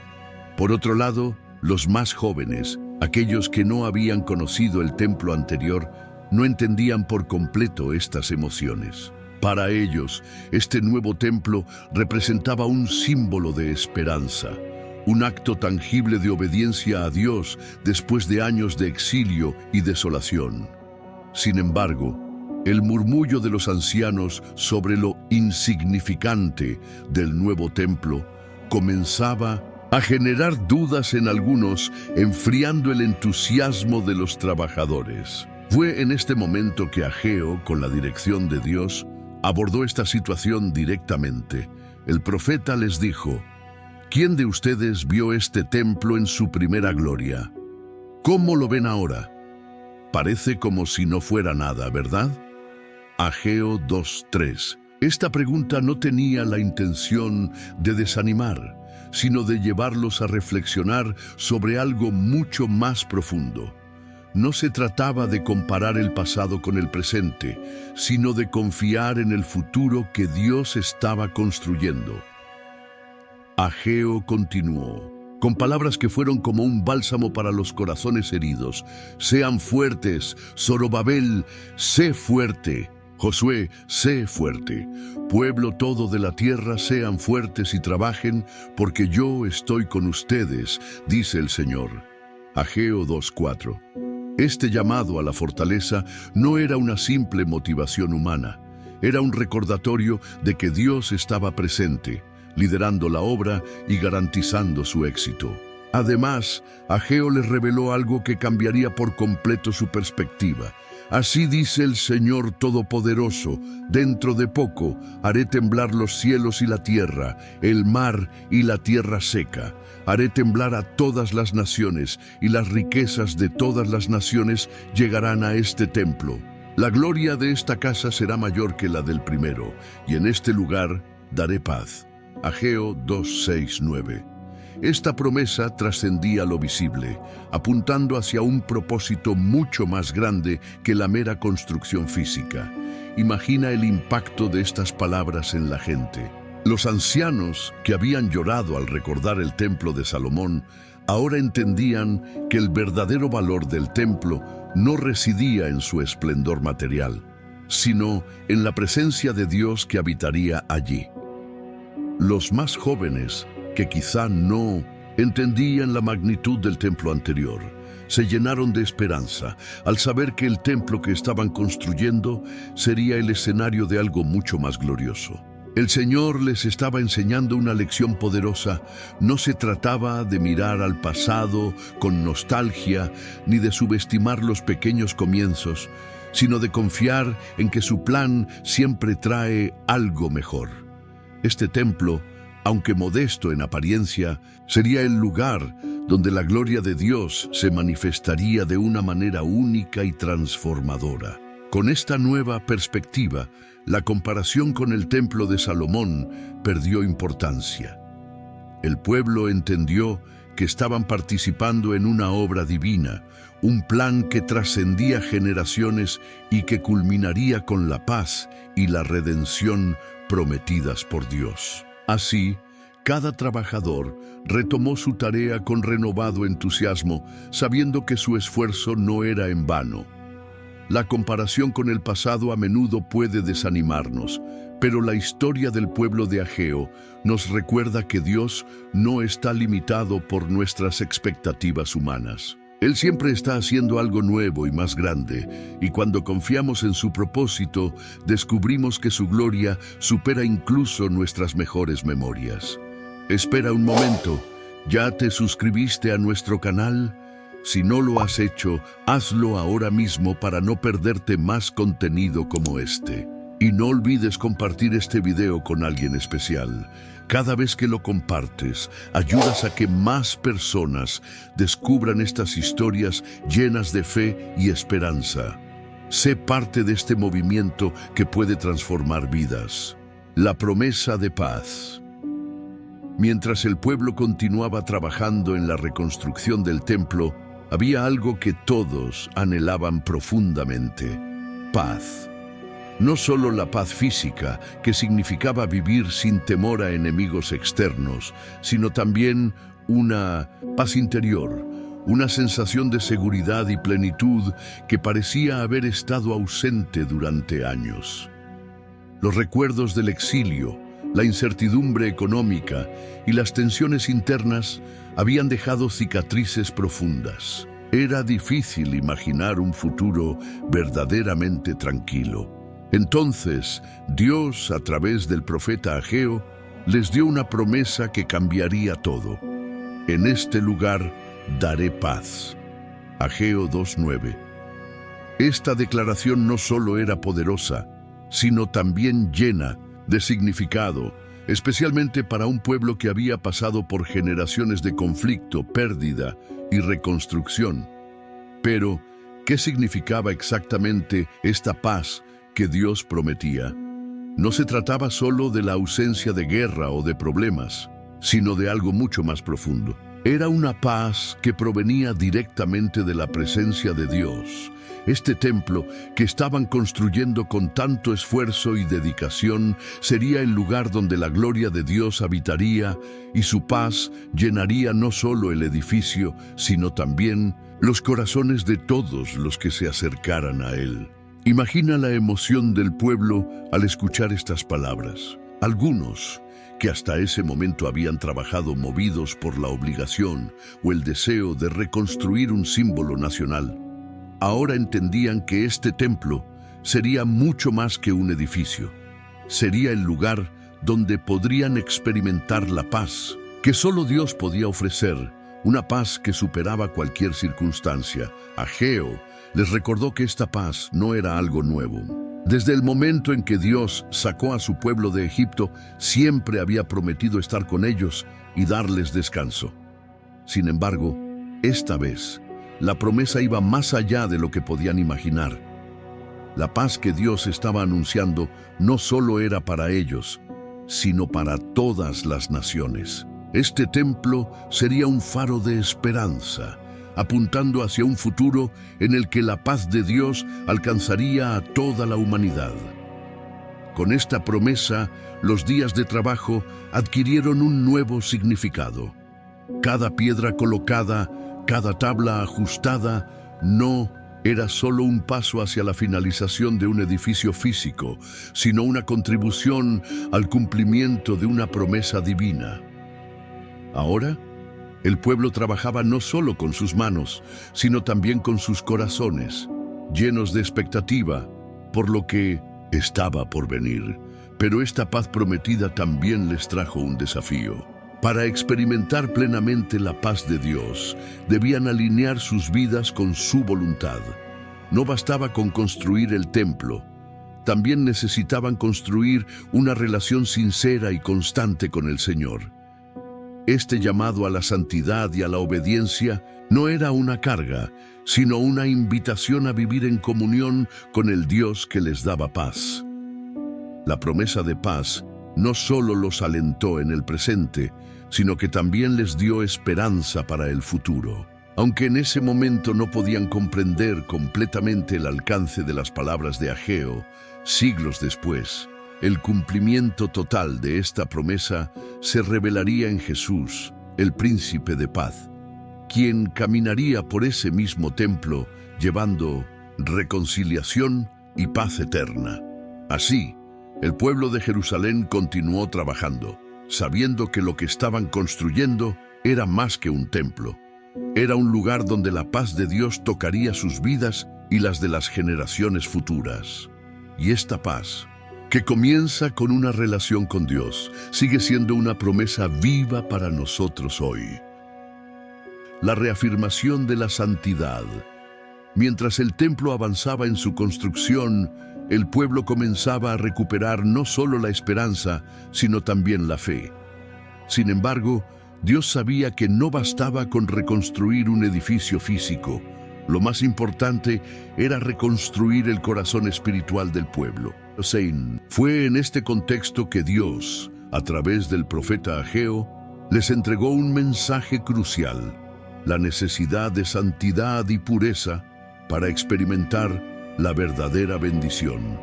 Por otro lado, los más jóvenes, aquellos que no habían conocido el templo anterior, no entendían por completo estas emociones. Para ellos, este nuevo templo representaba un símbolo de esperanza, un acto tangible de obediencia a Dios después de años de exilio y desolación. Sin embargo, el murmullo de los ancianos sobre lo insignificante del nuevo templo comenzaba a generar dudas en algunos, enfriando el entusiasmo de los trabajadores. Fue en este momento que Ageo, con la dirección de Dios, abordó esta situación directamente. El profeta les dijo: ¿Quién de ustedes vio este templo en su primera gloria? ¿Cómo lo ven ahora? Parece como si no fuera nada, ¿verdad? Ageo 2:3. Esta pregunta no tenía la intención de desanimar, sino de llevarlos a reflexionar sobre algo mucho más profundo. No se trataba de comparar el pasado con el presente, sino de confiar en el futuro que Dios estaba construyendo. Ageo continuó, con palabras que fueron como un bálsamo para los corazones heridos: Sean fuertes, Zorobabel, sé fuerte. Josué, sé fuerte. Pueblo todo de la tierra, sean fuertes y trabajen, porque yo estoy con ustedes, dice el Señor. Ageo 2:4. Este llamado a la fortaleza no era una simple motivación humana, era un recordatorio de que Dios estaba presente, liderando la obra y garantizando su éxito. Además, Ageo les reveló algo que cambiaría por completo su perspectiva. Así dice el Señor Todopoderoso: dentro de poco haré temblar los cielos y la tierra, el mar y la tierra seca. Haré temblar a todas las naciones, y las riquezas de todas las naciones llegarán a este templo. La gloria de esta casa será mayor que la del primero, y en este lugar daré paz. Ageo 2:6-9. Esta promesa trascendía lo visible, apuntando hacia un propósito mucho más grande que la mera construcción física. Imagina el impacto de estas palabras en la gente. Los ancianos, que habían llorado al recordar el templo de Salomón, ahora entendían que el verdadero valor del templo no residía en su esplendor material, sino en la presencia de Dios que habitaría allí. Los más jóvenes, que quizá no entendían la magnitud del templo anterior, se llenaron de esperanza al saber que el templo que estaban construyendo sería el escenario de algo mucho más glorioso. El Señor les estaba enseñando una lección poderosa. No se trataba de mirar al pasado con nostalgia ni de subestimar los pequeños comienzos, sino de confiar en que su plan siempre trae algo mejor. Este templo, aunque modesto en apariencia, sería el lugar donde la gloria de Dios se manifestaría de una manera única y transformadora. Con esta nueva perspectiva, la comparación con el templo de Salomón perdió importancia. El pueblo entendió que estaban participando en una obra divina, un plan que trascendía generaciones y que culminaría con la paz y la redención prometidas por Dios. Así, cada trabajador retomó su tarea con renovado entusiasmo, sabiendo que su esfuerzo no era en vano. La comparación con el pasado a menudo puede desanimarnos, pero la historia del pueblo de Ageo nos recuerda que Dios no está limitado por nuestras expectativas humanas. Él siempre está haciendo algo nuevo y más grande, y cuando confiamos en su propósito, descubrimos que su gloria supera incluso nuestras mejores memorias. Espera un momento, ¿ya te suscribiste a nuestro canal? Si no lo has hecho, hazlo ahora mismo para no perderte más contenido como este. Y no olvides compartir este video con alguien especial. Cada vez que lo compartes, ayudas a que más personas descubran estas historias llenas de fe y esperanza. Sé parte de este movimiento que puede transformar vidas. La promesa de paz. Mientras el pueblo continuaba trabajando en la reconstrucción del templo, había algo que todos anhelaban profundamente: paz. No solo la paz física, que significaba vivir sin temor a enemigos externos, sino también una paz interior, una sensación de seguridad y plenitud que parecía haber estado ausente durante años. Los recuerdos del exilio, la incertidumbre económica y las tensiones internas habían dejado cicatrices profundas. Era difícil imaginar un futuro verdaderamente tranquilo. Entonces, Dios, a través del profeta Ageo, les dio una promesa que cambiaría todo. En este lugar daré paz. Ageo 2:9. Esta declaración no solo era poderosa, sino también llena de significado, especialmente para un pueblo que había pasado por generaciones de conflicto, pérdida y reconstrucción. Pero, ¿qué significaba exactamente esta paz que Dios prometía? No se trataba solo de la ausencia de guerra o de problemas, sino de algo mucho más profundo. Era una paz que provenía directamente de la presencia de Dios. Este templo que estaban construyendo con tanto esfuerzo y dedicación sería el lugar donde la gloria de Dios habitaría y su paz llenaría no solo el edificio, sino también los corazones de todos los que se acercaran a él. Imagina la emoción del pueblo al escuchar estas palabras. Algunos, que hasta ese momento habían trabajado movidos por la obligación o el deseo de reconstruir un símbolo nacional, ahora entendían que este templo sería mucho más que un edificio. Sería el lugar donde podrían experimentar la paz que solo Dios podía ofrecer, una paz que superaba cualquier circunstancia. Ageo les recordó que esta paz no era algo nuevo. Desde el momento en que Dios sacó a su pueblo de Egipto, siempre había prometido estar con ellos y darles descanso. Sin embargo, esta vez, la promesa iba más allá de lo que podían imaginar. La paz que Dios estaba anunciando no solo era para ellos, sino para todas las naciones. Este templo sería un faro de esperanza, apuntando hacia un futuro en el que la paz de Dios alcanzaría a toda la humanidad. Con esta promesa, los días de trabajo adquirieron un nuevo significado. Cada piedra colocada, cada tabla ajustada, no era solo un paso hacia la finalización de un edificio físico, sino una contribución al cumplimiento de una promesa divina. Ahora, el pueblo trabajaba no solo con sus manos, sino también con sus corazones, llenos de expectativa por lo que estaba por venir. Pero esta paz prometida también les trajo un desafío. Para experimentar plenamente la paz de Dios, debían alinear sus vidas con su voluntad. No bastaba con construir el templo, también necesitaban construir una relación sincera y constante con el Señor. Este llamado a la santidad y a la obediencia no era una carga, sino una invitación a vivir en comunión con el Dios que les daba paz. La promesa de paz no solo los alentó en el presente, sino que también les dio esperanza para el futuro. Aunque en ese momento no podían comprender completamente el alcance de las palabras de Ageo, siglos después, el cumplimiento total de esta promesa se revelaría en Jesús, el príncipe de paz, quien caminaría por ese mismo templo llevando reconciliación y paz eterna. Así, el pueblo de Jerusalén continuó trabajando, sabiendo que lo que estaban construyendo era más que un templo. Era un lugar donde la paz de Dios tocaría sus vidas y las de las generaciones futuras. Y esta paz, que comienza con una relación con Dios, sigue siendo una promesa viva para nosotros hoy. La reafirmación de la santidad. Mientras el templo avanzaba en su construcción, el pueblo comenzaba a recuperar no solo la esperanza, sino también la fe. Sin embargo, Dios sabía que no bastaba con reconstruir un edificio físico. Lo más importante era reconstruir el corazón espiritual del pueblo. Fue en este contexto que Dios, a través del profeta Ageo, les entregó un mensaje crucial: la necesidad de santidad y pureza para experimentar la verdadera bendición.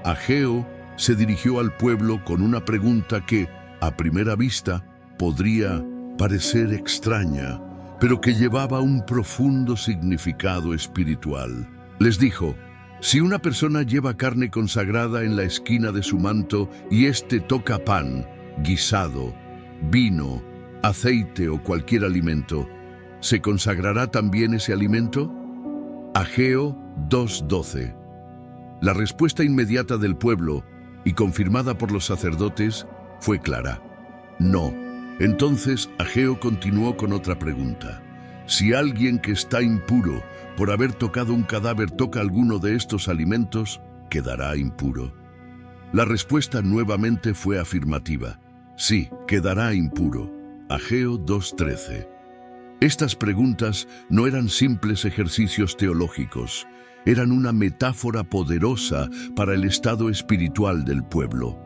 Ageo se dirigió al pueblo con una pregunta que, a primera vista, podría parecer extraña, pero que llevaba un profundo significado espiritual. Les dijo: si una persona lleva carne consagrada en la esquina de su manto y éste toca pan, guisado, vino, aceite o cualquier alimento, ¿se consagrará también ese alimento? Ageo 2:12. La respuesta inmediata del pueblo, y confirmada por los sacerdotes, fue clara: no. Entonces Ageo continuó con otra pregunta: si alguien que está impuro por haber tocado un cadáver toca alguno de estos alimentos, ¿quedará impuro? La respuesta nuevamente fue afirmativa: sí, quedará impuro. Ageo 2:13. Estas preguntas no eran simples ejercicios teológicos, eran una metáfora poderosa para el estado espiritual del pueblo.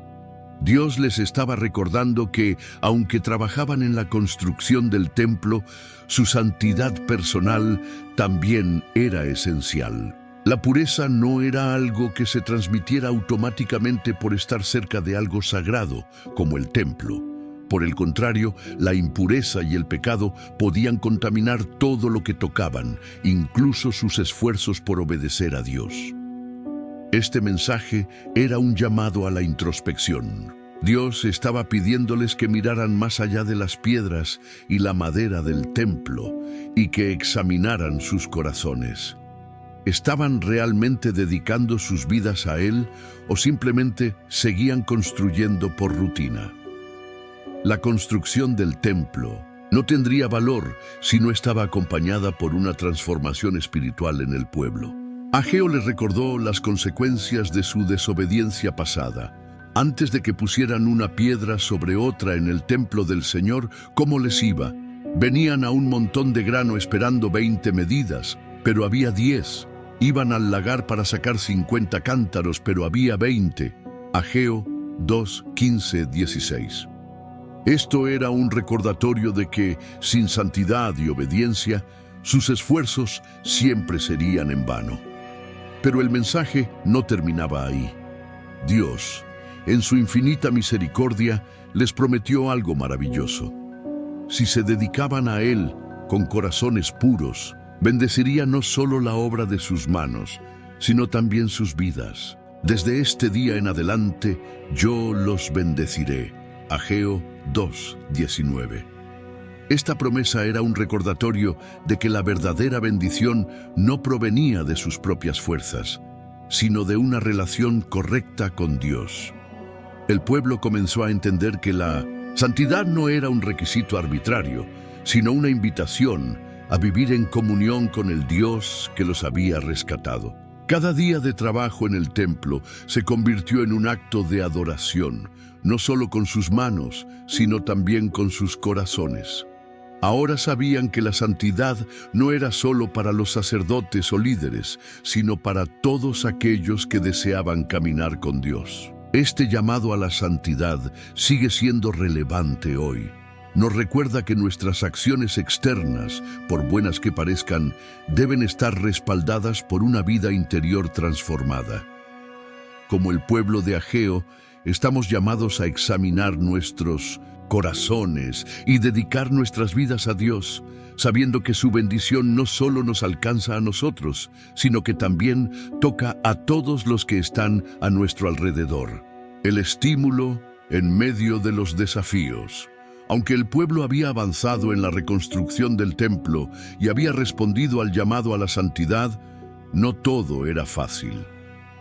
Dios les estaba recordando que, aunque trabajaban en la construcción del templo, su santidad personal también era esencial. La pureza no era algo que se transmitiera automáticamente por estar cerca de algo sagrado, como el templo. Por el contrario, la impureza y el pecado podían contaminar todo lo que tocaban, incluso sus esfuerzos por obedecer a Dios. Este mensaje era un llamado a la introspección. Dios estaba pidiéndoles que miraran más allá de las piedras y la madera del templo y que examinaran sus corazones. ¿Estaban realmente dedicando sus vidas a Él o simplemente seguían construyendo por rutina? La construcción del templo no tendría valor si no estaba acompañada por una transformación espiritual en el pueblo. Ageo les recordó las consecuencias de su desobediencia pasada. Antes de que pusieran una piedra sobre otra en el templo del Señor, ¿cómo les iba? Venían a un montón de grano esperando 20 medidas, pero había 10. Iban al lagar para sacar 50 cántaros, pero había 20. Ageo 2, 15, 16. Esto era un recordatorio de que, sin santidad y obediencia, sus esfuerzos siempre serían en vano. Pero el mensaje no terminaba ahí. Dios, en su infinita misericordia, les prometió algo maravilloso. Si se dedicaban a Él con corazones puros, bendeciría no solo la obra de sus manos, sino también sus vidas. Desde este día en adelante, yo los bendeciré. Ageo 2:19. Esta promesa era un recordatorio de que la verdadera bendición no provenía de sus propias fuerzas, sino de una relación correcta con Dios. El pueblo comenzó a entender que la santidad no era un requisito arbitrario, sino una invitación a vivir en comunión con el Dios que los había rescatado. Cada día de trabajo en el templo se convirtió en un acto de adoración, no solo con sus manos, sino también con sus corazones. Ahora sabían que la santidad no era solo para los sacerdotes o líderes, sino para todos aquellos que deseaban caminar con Dios. Este llamado a la santidad sigue siendo relevante hoy. Nos recuerda que nuestras acciones externas, por buenas que parezcan, deben estar respaldadas por una vida interior transformada. Como el pueblo de Ageo, estamos llamados a examinar nuestros corazones y dedicar nuestras vidas a Dios, sabiendo que su bendición no solo nos alcanza a nosotros, sino que también toca a todos los que están a nuestro alrededor. El estímulo en medio de los desafíos. Aunque el pueblo había avanzado en la reconstrucción del templo y había respondido al llamado a la santidad, no todo era fácil.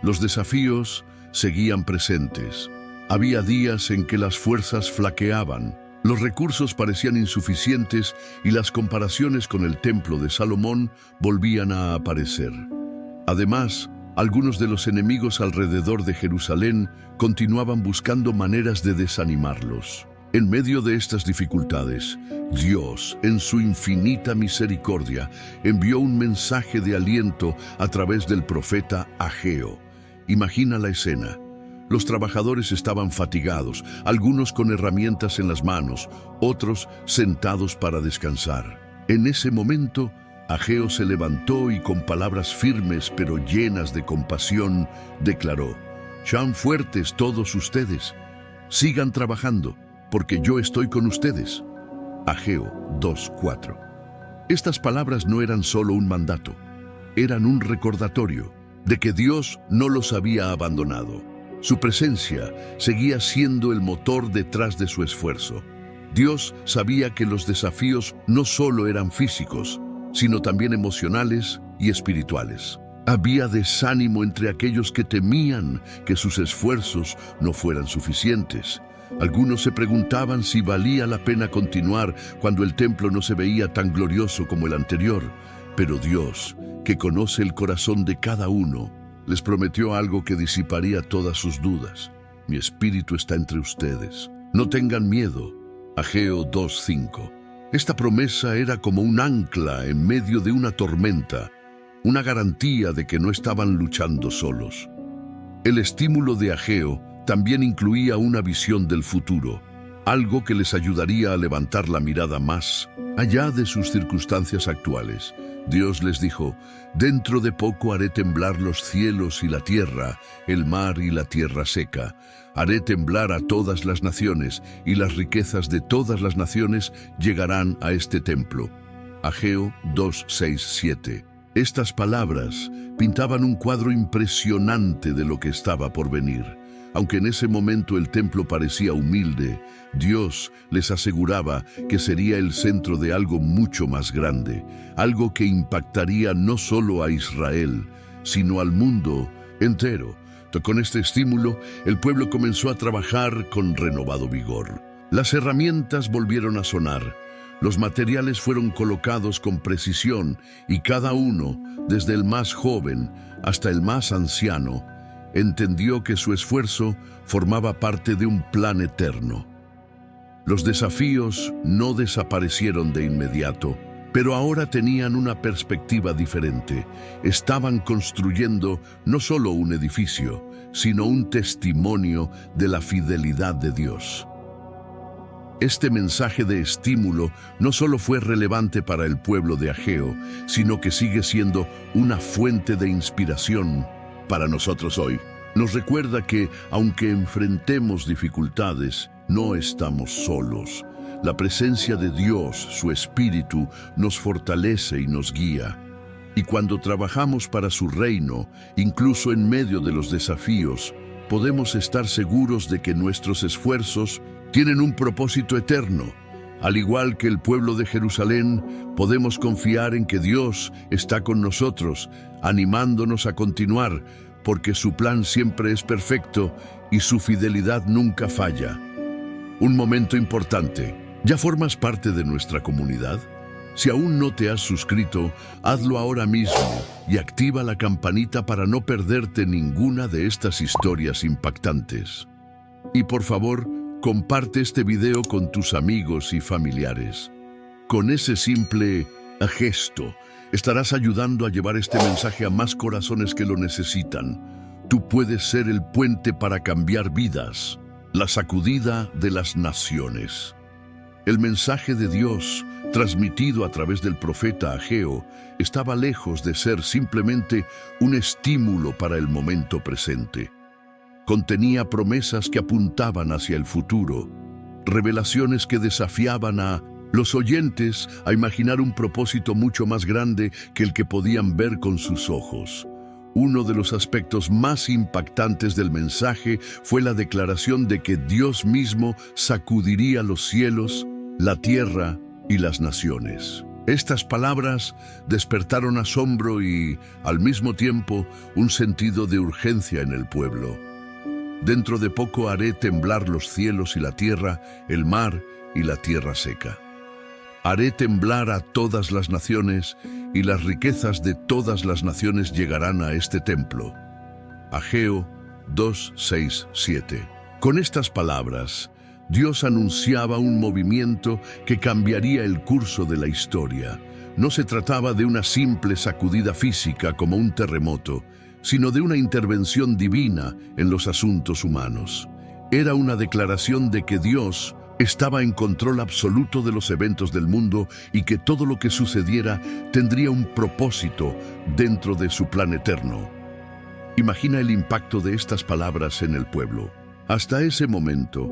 Los desafíos seguían presentes. Había días en que las fuerzas flaqueaban, los recursos parecían insuficientes y las comparaciones con el templo de Salomón volvían a aparecer. Además, algunos de los enemigos alrededor de Jerusalén continuaban buscando maneras de desanimarlos. En medio de estas dificultades, Dios, en su infinita misericordia, envió un mensaje de aliento a través del profeta Ageo. Imagina la escena. Los trabajadores estaban fatigados, algunos con herramientas en las manos, otros sentados para descansar. En ese momento, Ageo se levantó y con palabras firmes pero llenas de compasión, declaró: «Sean fuertes todos ustedes, sigan trabajando, porque yo estoy con ustedes». Ageo 2:4. Estas palabras no eran solo un mandato, eran un recordatorio de que Dios no los había abandonado. Su presencia seguía siendo el motor detrás de su esfuerzo. Dios sabía que los desafíos no solo eran físicos, sino también emocionales y espirituales. Había desánimo entre aquellos que temían que sus esfuerzos no fueran suficientes. Algunos se preguntaban si valía la pena continuar cuando el templo no se veía tan glorioso como el anterior. Pero Dios, que conoce el corazón de cada uno, les prometió algo que disiparía todas sus dudas. «Mi espíritu está entre ustedes. No tengan miedo». Ageo 2:5. Esta promesa era como un ancla en medio de una tormenta, una garantía de que no estaban luchando solos. El estímulo de Ageo también incluía una visión del futuro, algo que les ayudaría a levantar la mirada más allá de sus circunstancias actuales. Dios les dijo: «Dentro de poco haré temblar los cielos y la tierra, el mar y la tierra seca. Haré temblar a todas las naciones, y las riquezas de todas las naciones llegarán a este templo». Ageo 2:6-7. Estas palabras pintaban un cuadro impresionante de lo que estaba por venir. Aunque en ese momento el templo parecía humilde, Dios les aseguraba que sería el centro de algo mucho más grande, algo que impactaría no solo a Israel, sino al mundo entero. Con este estímulo, el pueblo comenzó a trabajar con renovado vigor. Las herramientas volvieron a sonar, los materiales fueron colocados con precisión y cada uno, desde el más joven hasta el más anciano, entendió que su esfuerzo formaba parte de un plan eterno. Los desafíos no desaparecieron de inmediato, Pero ahora tenían una perspectiva diferente. Estaban construyendo no solo un edificio, sino un testimonio de la fidelidad de Dios. Este mensaje de estímulo no solo fue relevante para el pueblo de Ageo, sino que sigue siendo una fuente de inspiración para nosotros hoy. Nos recuerda que, aunque enfrentemos dificultades, no estamos solos. La presencia de Dios, su Espíritu, nos fortalece y nos guía. Y cuando trabajamos para su reino, incluso en medio de los desafíos, podemos estar seguros de que nuestros esfuerzos tienen un propósito eterno. Al igual que el pueblo de Jerusalén, podemos confiar en que Dios está con nosotros, animándonos a continuar, porque su plan siempre es perfecto y su fidelidad nunca falla. Un momento importante. ¿Ya formas parte de nuestra comunidad? Si aún no te has suscrito, hazlo ahora mismo y activa la campanita para no perderte ninguna de estas historias impactantes. Y por favor, comparte este video con tus amigos y familiares. Con ese simple gesto, estarás ayudando a llevar este mensaje a más corazones que lo necesitan. Tú puedes ser el puente para cambiar vidas, la sacudida de las naciones. El mensaje de Dios, transmitido a través del profeta Ageo, estaba lejos de ser simplemente un estímulo para el momento presente. Contenía promesas que apuntaban hacia el futuro, revelaciones que desafiaban a los oyentes a imaginar un propósito mucho más grande que el que podían ver con sus ojos. Uno de los aspectos más impactantes del mensaje fue la declaración de que Dios mismo sacudiría los cielos, la tierra y las naciones. Estas palabras despertaron asombro y, al mismo tiempo, un sentido de urgencia en el pueblo. Dentro de poco haré temblar los cielos y la tierra, el mar y la tierra seca. Haré temblar a todas las naciones y las riquezas de todas las naciones llegarán a este templo. Ageo 2, 6, 7. Con estas palabras, Dios anunciaba un movimiento que cambiaría el curso de la historia. No se trataba de una simple sacudida física como un terremoto, sino de una intervención divina en los asuntos humanos. Era una declaración de que Dios estaba en control absoluto de los eventos del mundo y que todo lo que sucediera tendría un propósito dentro de su plan eterno. Imagina el impacto de estas palabras en el pueblo. Hasta ese momento,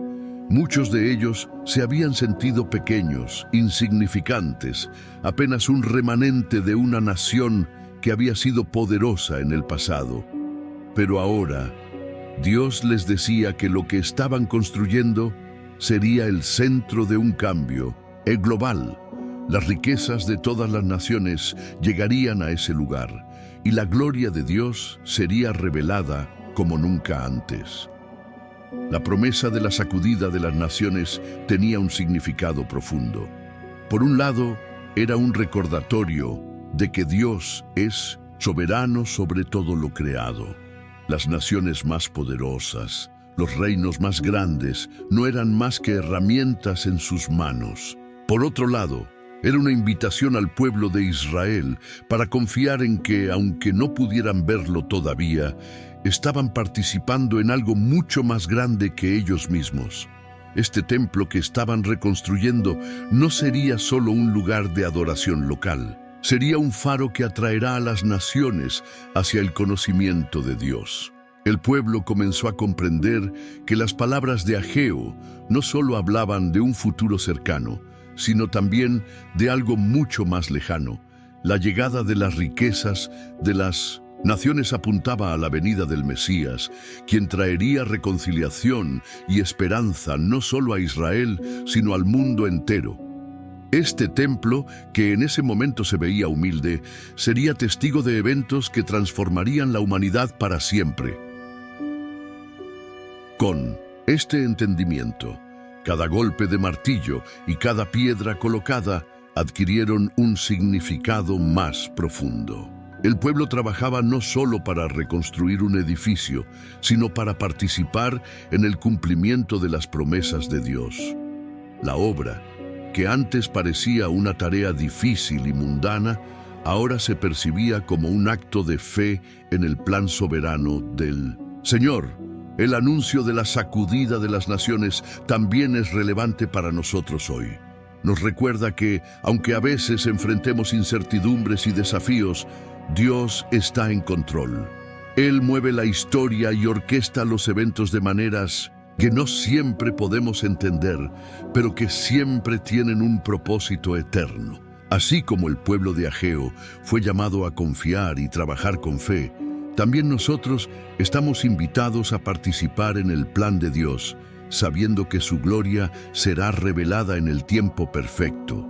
muchos de ellos se habían sentido pequeños, insignificantes, apenas un remanente de una nación que había sido poderosa en el pasado. Pero ahora, Dios les decía que lo que estaban construyendo sería el centro de un cambio global. Las riquezas de todas las naciones llegarían a ese lugar y la gloria de Dios sería revelada como nunca antes. La promesa de la sacudida de las naciones tenía un significado profundo. Por un lado, era un recordatorio de que Dios es soberano sobre todo lo creado. Las naciones más poderosas, los reinos más grandes, no eran más que herramientas en sus manos. Por otro lado, era una invitación al pueblo de Israel para confiar en que, aunque no pudieran verlo todavía, estaban participando en algo mucho más grande que ellos mismos. Este templo que estaban reconstruyendo no sería solo un lugar de adoración local. Sería un faro que atraerá a las naciones hacia el conocimiento de Dios. El pueblo comenzó a comprender que las palabras de Ageo no solo hablaban de un futuro cercano, sino también de algo mucho más lejano. La llegada de las riquezas de las naciones apuntaba a la venida del Mesías, quien traería reconciliación y esperanza no solo a Israel, sino al mundo entero. Este templo, que en ese momento se veía humilde, sería testigo de eventos que transformarían la humanidad para siempre. Con este entendimiento, cada golpe de martillo y cada piedra colocada adquirieron un significado más profundo. El pueblo trabajaba no solo para reconstruir un edificio, sino para participar en el cumplimiento de las promesas de Dios. La obra que antes parecía una tarea difícil y mundana, ahora se percibía como un acto de fe en el plan soberano del Señor. El anuncio de la sacudida de las naciones también es relevante para nosotros hoy. Nos recuerda que, aunque a veces enfrentemos incertidumbres y desafíos, Dios está en control. Él mueve la historia y orquesta los eventos de maneras que no siempre podemos entender, pero que siempre tienen un propósito eterno. Así como el pueblo de Ageo fue llamado a confiar y trabajar con fe, también nosotros estamos invitados a participar en el plan de Dios, sabiendo que su gloria será revelada en el tiempo perfecto.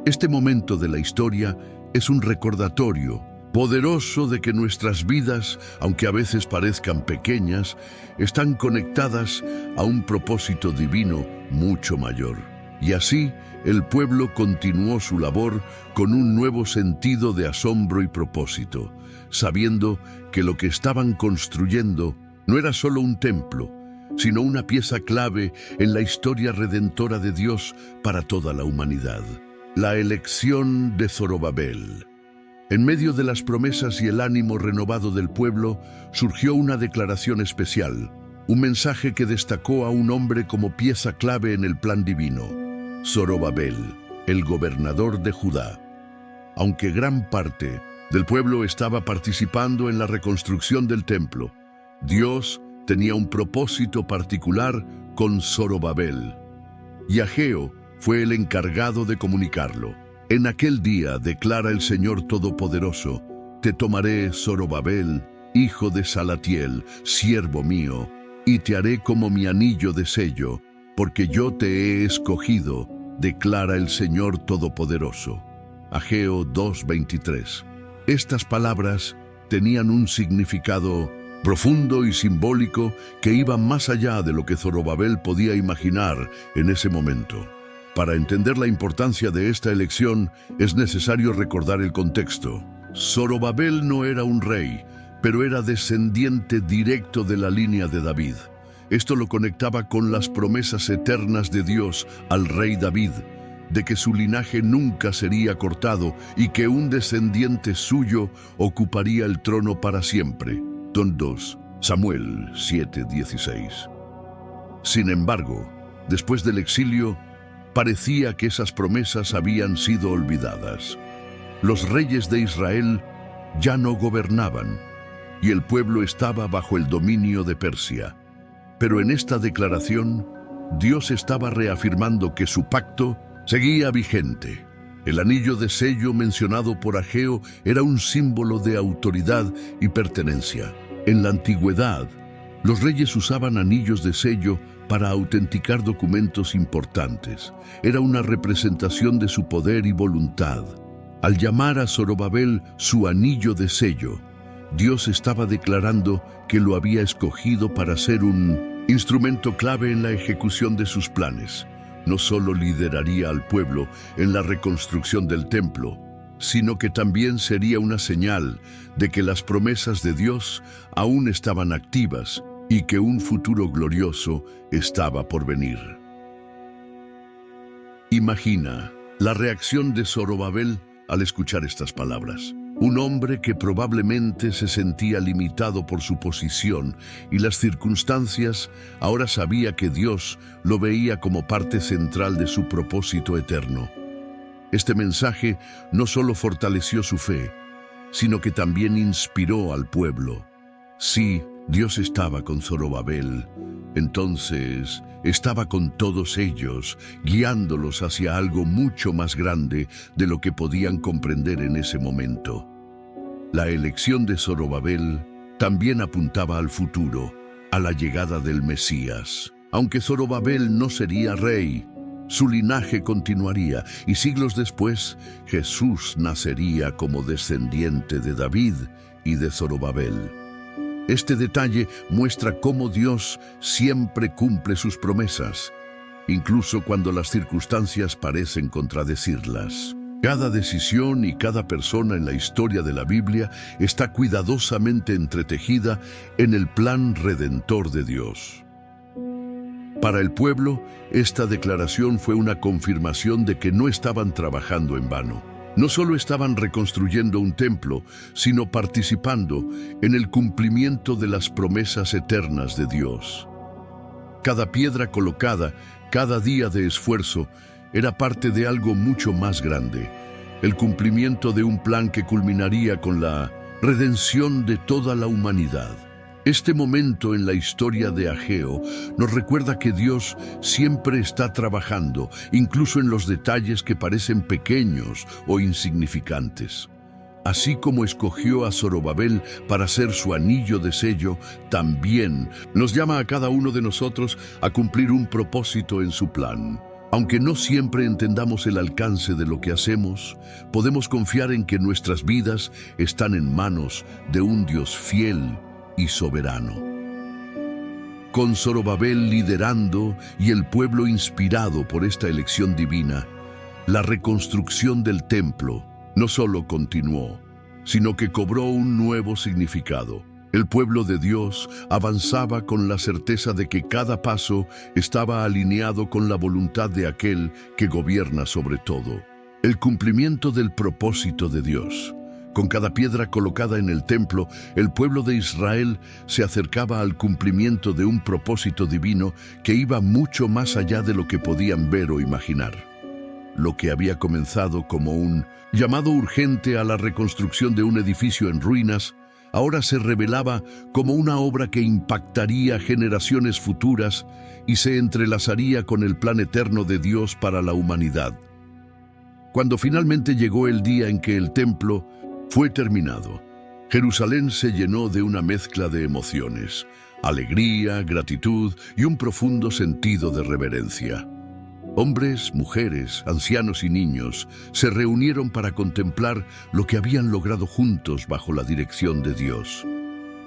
Este momento de la historia es un recordatorio poderoso de que nuestras vidas, aunque a veces parezcan pequeñas, están conectadas a un propósito divino mucho mayor. Y así, el pueblo continuó su labor con un nuevo sentido de asombro y propósito, sabiendo que lo que estaban construyendo no era solo un templo, sino una pieza clave en la historia redentora de Dios para toda la humanidad. La elección de Zorobabel. En medio de las promesas y el ánimo renovado del pueblo, surgió una declaración especial, un mensaje que destacó a un hombre como pieza clave en el plan divino: Zorobabel, el gobernador de Judá. Aunque gran parte del pueblo estaba participando en la reconstrucción del templo, Dios tenía un propósito particular con Zorobabel, y Ageo fue el encargado de comunicarlo. En aquel día, declara el Señor Todopoderoso, te tomaré, Zorobabel, hijo de Salatiel, siervo mío, y te haré como mi anillo de sello, porque yo te he escogido, declara el Señor Todopoderoso. Ageo 2:23. Estas palabras tenían un significado profundo y simbólico que iba más allá de lo que Zorobabel podía imaginar en ese momento. Para entender la importancia de esta elección, es necesario recordar el contexto. Zorobabel no era un rey, pero era descendiente directo de la línea de David. Esto lo conectaba con las promesas eternas de Dios al rey David, de que su linaje nunca sería cortado y que un descendiente suyo ocuparía el trono para siempre. 2 Samuel 7:16. Sin embargo, después del exilio, parecía que esas promesas habían sido olvidadas. Los reyes de Israel ya no gobernaban, y el pueblo estaba bajo el dominio de Persia. Pero en esta declaración, Dios estaba reafirmando que su pacto seguía vigente. El anillo de sello mencionado por Ageo era un símbolo de autoridad y pertenencia. En la antigüedad, los reyes usaban anillos de sello para autenticar documentos importantes. Era una representación de su poder y voluntad. Al llamar a Zorobabel su anillo de sello, Dios estaba declarando que lo había escogido para ser un instrumento clave en la ejecución de sus planes. No solo lideraría al pueblo en la reconstrucción del templo, sino que también sería una señal de que las promesas de Dios aún estaban activas y que un futuro glorioso estaba por venir. Imagina la reacción de Zorobabel al escuchar estas palabras. Un hombre que probablemente se sentía limitado por su posición y las circunstancias, ahora sabía que Dios lo veía como parte central de su propósito eterno. Este mensaje no solo fortaleció su fe, sino que también inspiró al pueblo. Sí, Dios estaba con Zorobabel, entonces estaba con todos ellos, guiándolos hacia algo mucho más grande de lo que podían comprender en ese momento. La elección de Zorobabel también apuntaba al futuro, a la llegada del Mesías. Aunque Zorobabel no sería rey, su linaje continuaría y siglos después Jesús nacería como descendiente de David y de Zorobabel. Este detalle muestra cómo Dios siempre cumple sus promesas, incluso cuando las circunstancias parecen contradecirlas. Cada decisión y cada persona en la historia de la Biblia está cuidadosamente entretejida en el plan redentor de Dios. Para el pueblo, esta declaración fue una confirmación de que no estaban trabajando en vano. No solo estaban reconstruyendo un templo, sino participando en el cumplimiento de las promesas eternas de Dios. Cada piedra colocada, cada día de esfuerzo, era parte de algo mucho más grande, el cumplimiento de un plan que culminaría con la redención de toda la humanidad. Este momento en la historia de Ageo nos recuerda que Dios siempre está trabajando, incluso en los detalles que parecen pequeños o insignificantes. Así como escogió a Zorobabel para ser su anillo de sello, también nos llama a cada uno de nosotros a cumplir un propósito en su plan. Aunque no siempre entendamos el alcance de lo que hacemos, podemos confiar en que nuestras vidas están en manos de un Dios fiel y soberano. Con Zorobabel liderando y el pueblo inspirado por esta elección divina, la reconstrucción del templo no solo continuó, sino que cobró un nuevo significado. El pueblo de Dios avanzaba con la certeza de que cada paso estaba alineado con la voluntad de aquel que gobierna sobre todo. El cumplimiento del propósito de Dios. Con cada piedra colocada en el templo, el pueblo de Israel se acercaba al cumplimiento de un propósito divino que iba mucho más allá de lo que podían ver o imaginar. Lo que había comenzado como un llamado urgente a la reconstrucción de un edificio en ruinas, ahora se revelaba como una obra que impactaría generaciones futuras y se entrelazaría con el plan eterno de Dios para la humanidad. Cuando finalmente llegó el día en que el templo fue terminado, Jerusalén se llenó de una mezcla de emociones, alegría, gratitud y un profundo sentido de reverencia. Hombres, mujeres, ancianos y niños se reunieron para contemplar lo que habían logrado juntos bajo la dirección de Dios.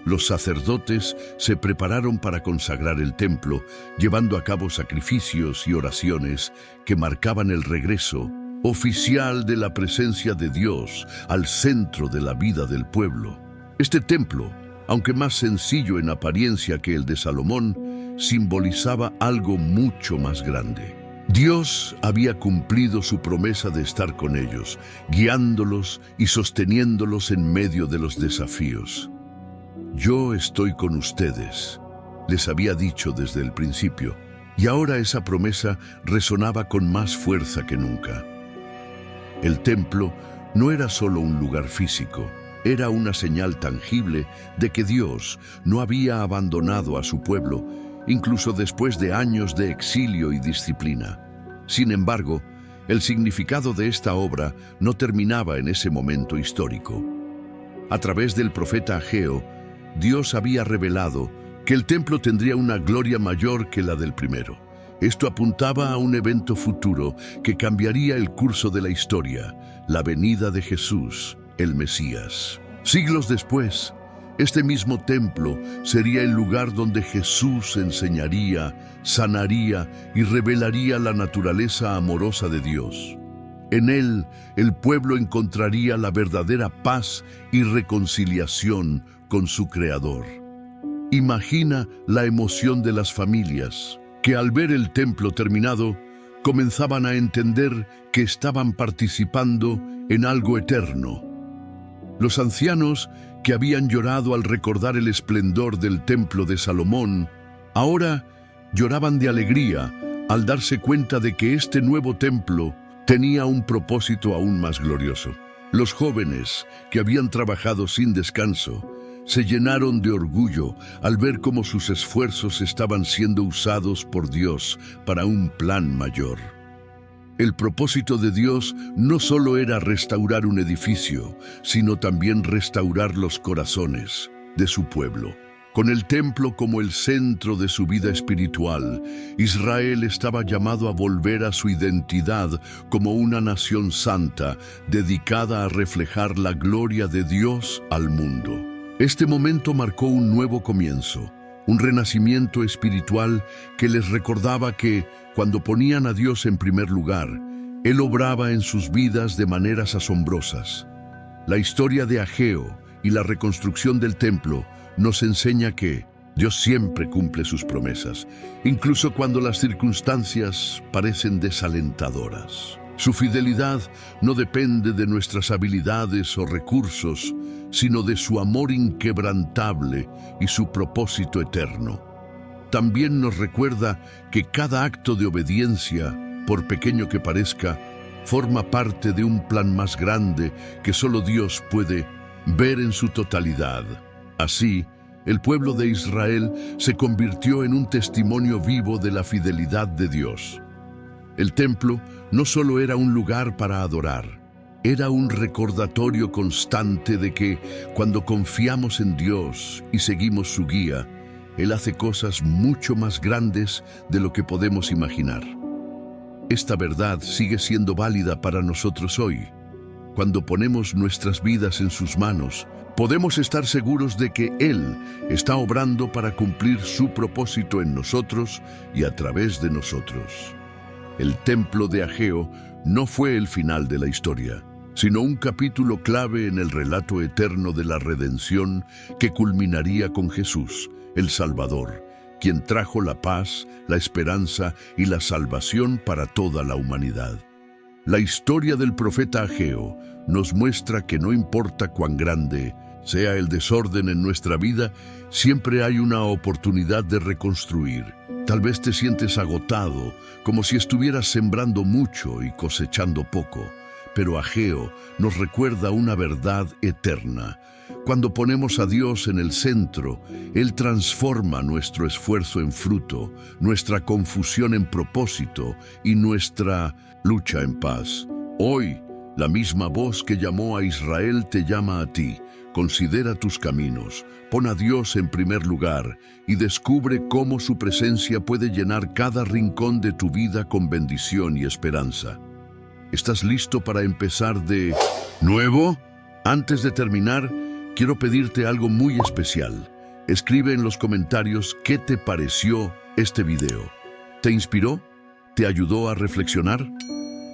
Los sacerdotes se prepararon para consagrar el templo, llevando a cabo sacrificios y oraciones que marcaban el regreso oficial de la presencia de Dios al centro de la vida del pueblo. Este templo, aunque más sencillo en apariencia que el de Salomón, simbolizaba algo mucho más grande. Dios había cumplido su promesa de estar con ellos, guiándolos y sosteniéndolos en medio de los desafíos. Yo estoy con ustedes, les había dicho desde el principio, y ahora esa promesa resonaba con más fuerza que nunca. El templo no era solo un lugar físico, era una señal tangible de que Dios no había abandonado a su pueblo, incluso después de años de exilio y disciplina. Sin embargo, el significado de esta obra no terminaba en ese momento histórico. A través del profeta Ageo, Dios había revelado que el templo tendría una gloria mayor que la del primero. Esto apuntaba a un evento futuro que cambiaría el curso de la historia, la venida de Jesús, el Mesías. Siglos después, este mismo templo sería el lugar donde Jesús enseñaría, sanaría y revelaría la naturaleza amorosa de Dios. En él, el pueblo encontraría la verdadera paz y reconciliación con su Creador. Imagina la emoción de las familias, que al ver el templo terminado, comenzaban a entender que estaban participando en algo eterno. Los ancianos, que habían llorado al recordar el esplendor del templo de Salomón, ahora lloraban de alegría al darse cuenta de que este nuevo templo tenía un propósito aún más glorioso. Los jóvenes, que habían trabajado sin descanso, se llenaron de orgullo al ver cómo sus esfuerzos estaban siendo usados por Dios para un plan mayor. El propósito de Dios no solo era restaurar un edificio, sino también restaurar los corazones de su pueblo. Con el templo como el centro de su vida espiritual, Israel estaba llamado a volver a su identidad como una nación santa, dedicada a reflejar la gloria de Dios al mundo. Este momento marcó un nuevo comienzo, un renacimiento espiritual que les recordaba que, cuando ponían a Dios en primer lugar, Él obraba en sus vidas de maneras asombrosas. La historia de Ageo y la reconstrucción del templo nos enseña que, Dios siempre cumple sus promesas, incluso cuando las circunstancias parecen desalentadoras. Su fidelidad no depende de nuestras habilidades o recursos, sino de su amor inquebrantable y su propósito eterno. También nos recuerda que cada acto de obediencia, por pequeño que parezca, forma parte de un plan más grande que solo Dios puede ver en su totalidad. Así, el pueblo de Israel se convirtió en un testimonio vivo de la fidelidad de Dios. El templo no solo era un lugar para adorar, era un recordatorio constante de que, cuando confiamos en Dios y seguimos su guía, Él hace cosas mucho más grandes de lo que podemos imaginar. Esta verdad sigue siendo válida para nosotros hoy. Cuando ponemos nuestras vidas en sus manos, podemos estar seguros de que Él está obrando para cumplir su propósito en nosotros y a través de nosotros. El templo de Ageo no fue el final de la historia, sino un capítulo clave en el relato eterno de la redención que culminaría con Jesús, el Salvador, quien trajo la paz, la esperanza y la salvación para toda la humanidad. La historia del profeta Ageo nos muestra que no importa cuán grande sea el desorden en nuestra vida, siempre hay una oportunidad de reconstruir. Tal vez te sientes agotado, como si estuvieras sembrando mucho y cosechando poco. Pero Ageo nos recuerda una verdad eterna. Cuando ponemos a Dios en el centro, Él transforma nuestro esfuerzo en fruto, nuestra confusión en propósito y nuestra lucha en paz. Hoy, la misma voz que llamó a Israel te llama a ti. Considera tus caminos, pon a Dios en primer lugar y descubre cómo su presencia puede llenar cada rincón de tu vida con bendición y esperanza. ¿Estás listo para empezar de nuevo? Antes de terminar, quiero pedirte algo muy especial. Escribe en los comentarios qué te pareció este video. ¿Te inspiró? ¿Te ayudó a reflexionar?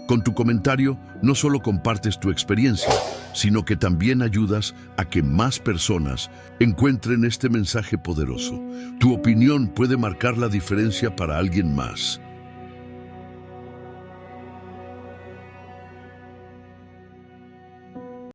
Con tu comentario, no solo compartes tu experiencia, sino que también ayudas a que más personas encuentren este mensaje poderoso. Tu opinión puede marcar la diferencia para alguien más.